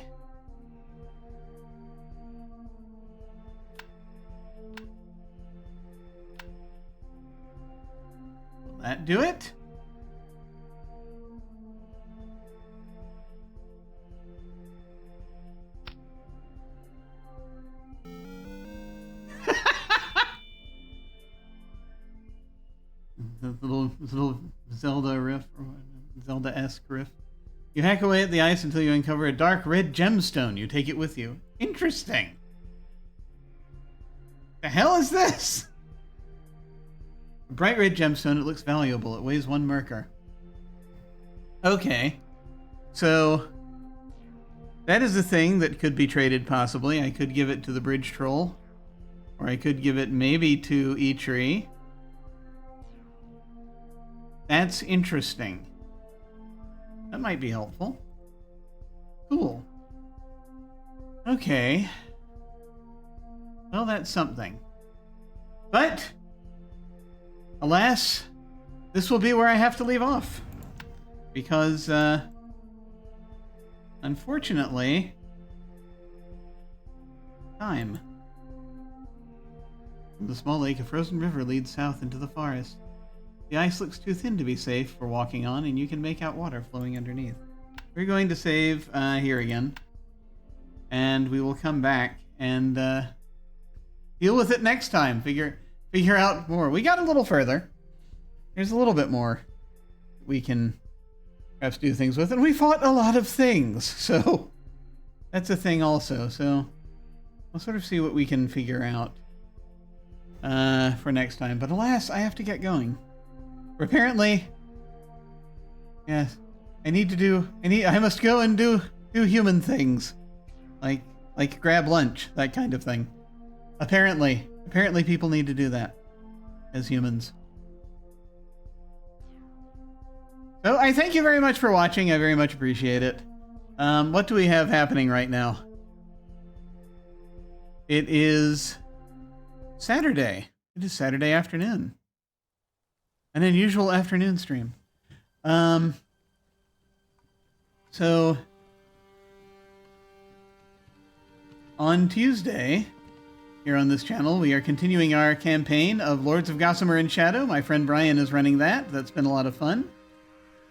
Will that do it? little Zelda riff, or Zelda-esque riff. You hack away at the ice until you uncover a dark red gemstone. You take it with you. Interesting. The hell is this? A bright red gemstone. It looks valuable. It weighs 1 merker. Okay. So, that is a thing that could be traded, possibly. I could give it to the bridge troll. Or I could give it maybe to Eitri. That's interesting. That might be helpful. Cool. Okay. Well, that's something. But, alas, this will be where I have to leave off. Because, unfortunately, time. From the small lake, a frozen river leads south into the forest. The ice looks too thin to be safe for walking on, and you can make out water flowing underneath. We're going to save here again. And we will come back and deal with it next time. Figure out more. We got a little further. There's a little bit more we can perhaps do things with. And we fought a lot of things. So that's a thing also. So we'll sort of see what we can figure out for next time. But alas, I have to get going. Apparently, yes, I must go and do human things. Like grab lunch, that kind of thing. Apparently people need to do that as humans. So I thank you very much for watching. I very much appreciate it. What do we have happening right now? It is Saturday. It is Saturday afternoon. An unusual afternoon stream. So on Tuesday, here on this channel, we are continuing our campaign of Lords of Gossamer and Shadow. My friend Brian is running that. That's been a lot of fun.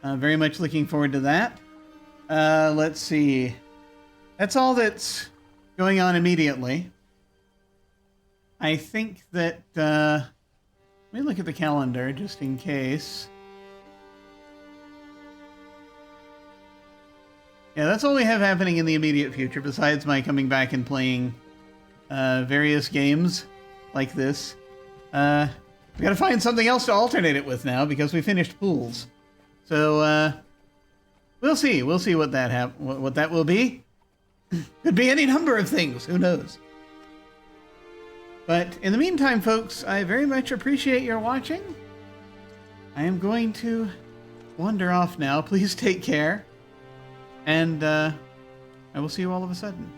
Very much looking forward to that. Let's see. That's all that's going on immediately. I think that... let me look at the calendar, just in case. Yeah, that's all we have happening in the immediate future, besides my coming back and playing various games like this. We gotta find something else to alternate it with now, because we finished pools. So, we'll see. We'll see what that will be. Could be any number of things. Who knows? But in the meantime, folks, I very much appreciate your watching. I am going to wander off now. Please take care. And I will see you all of a sudden.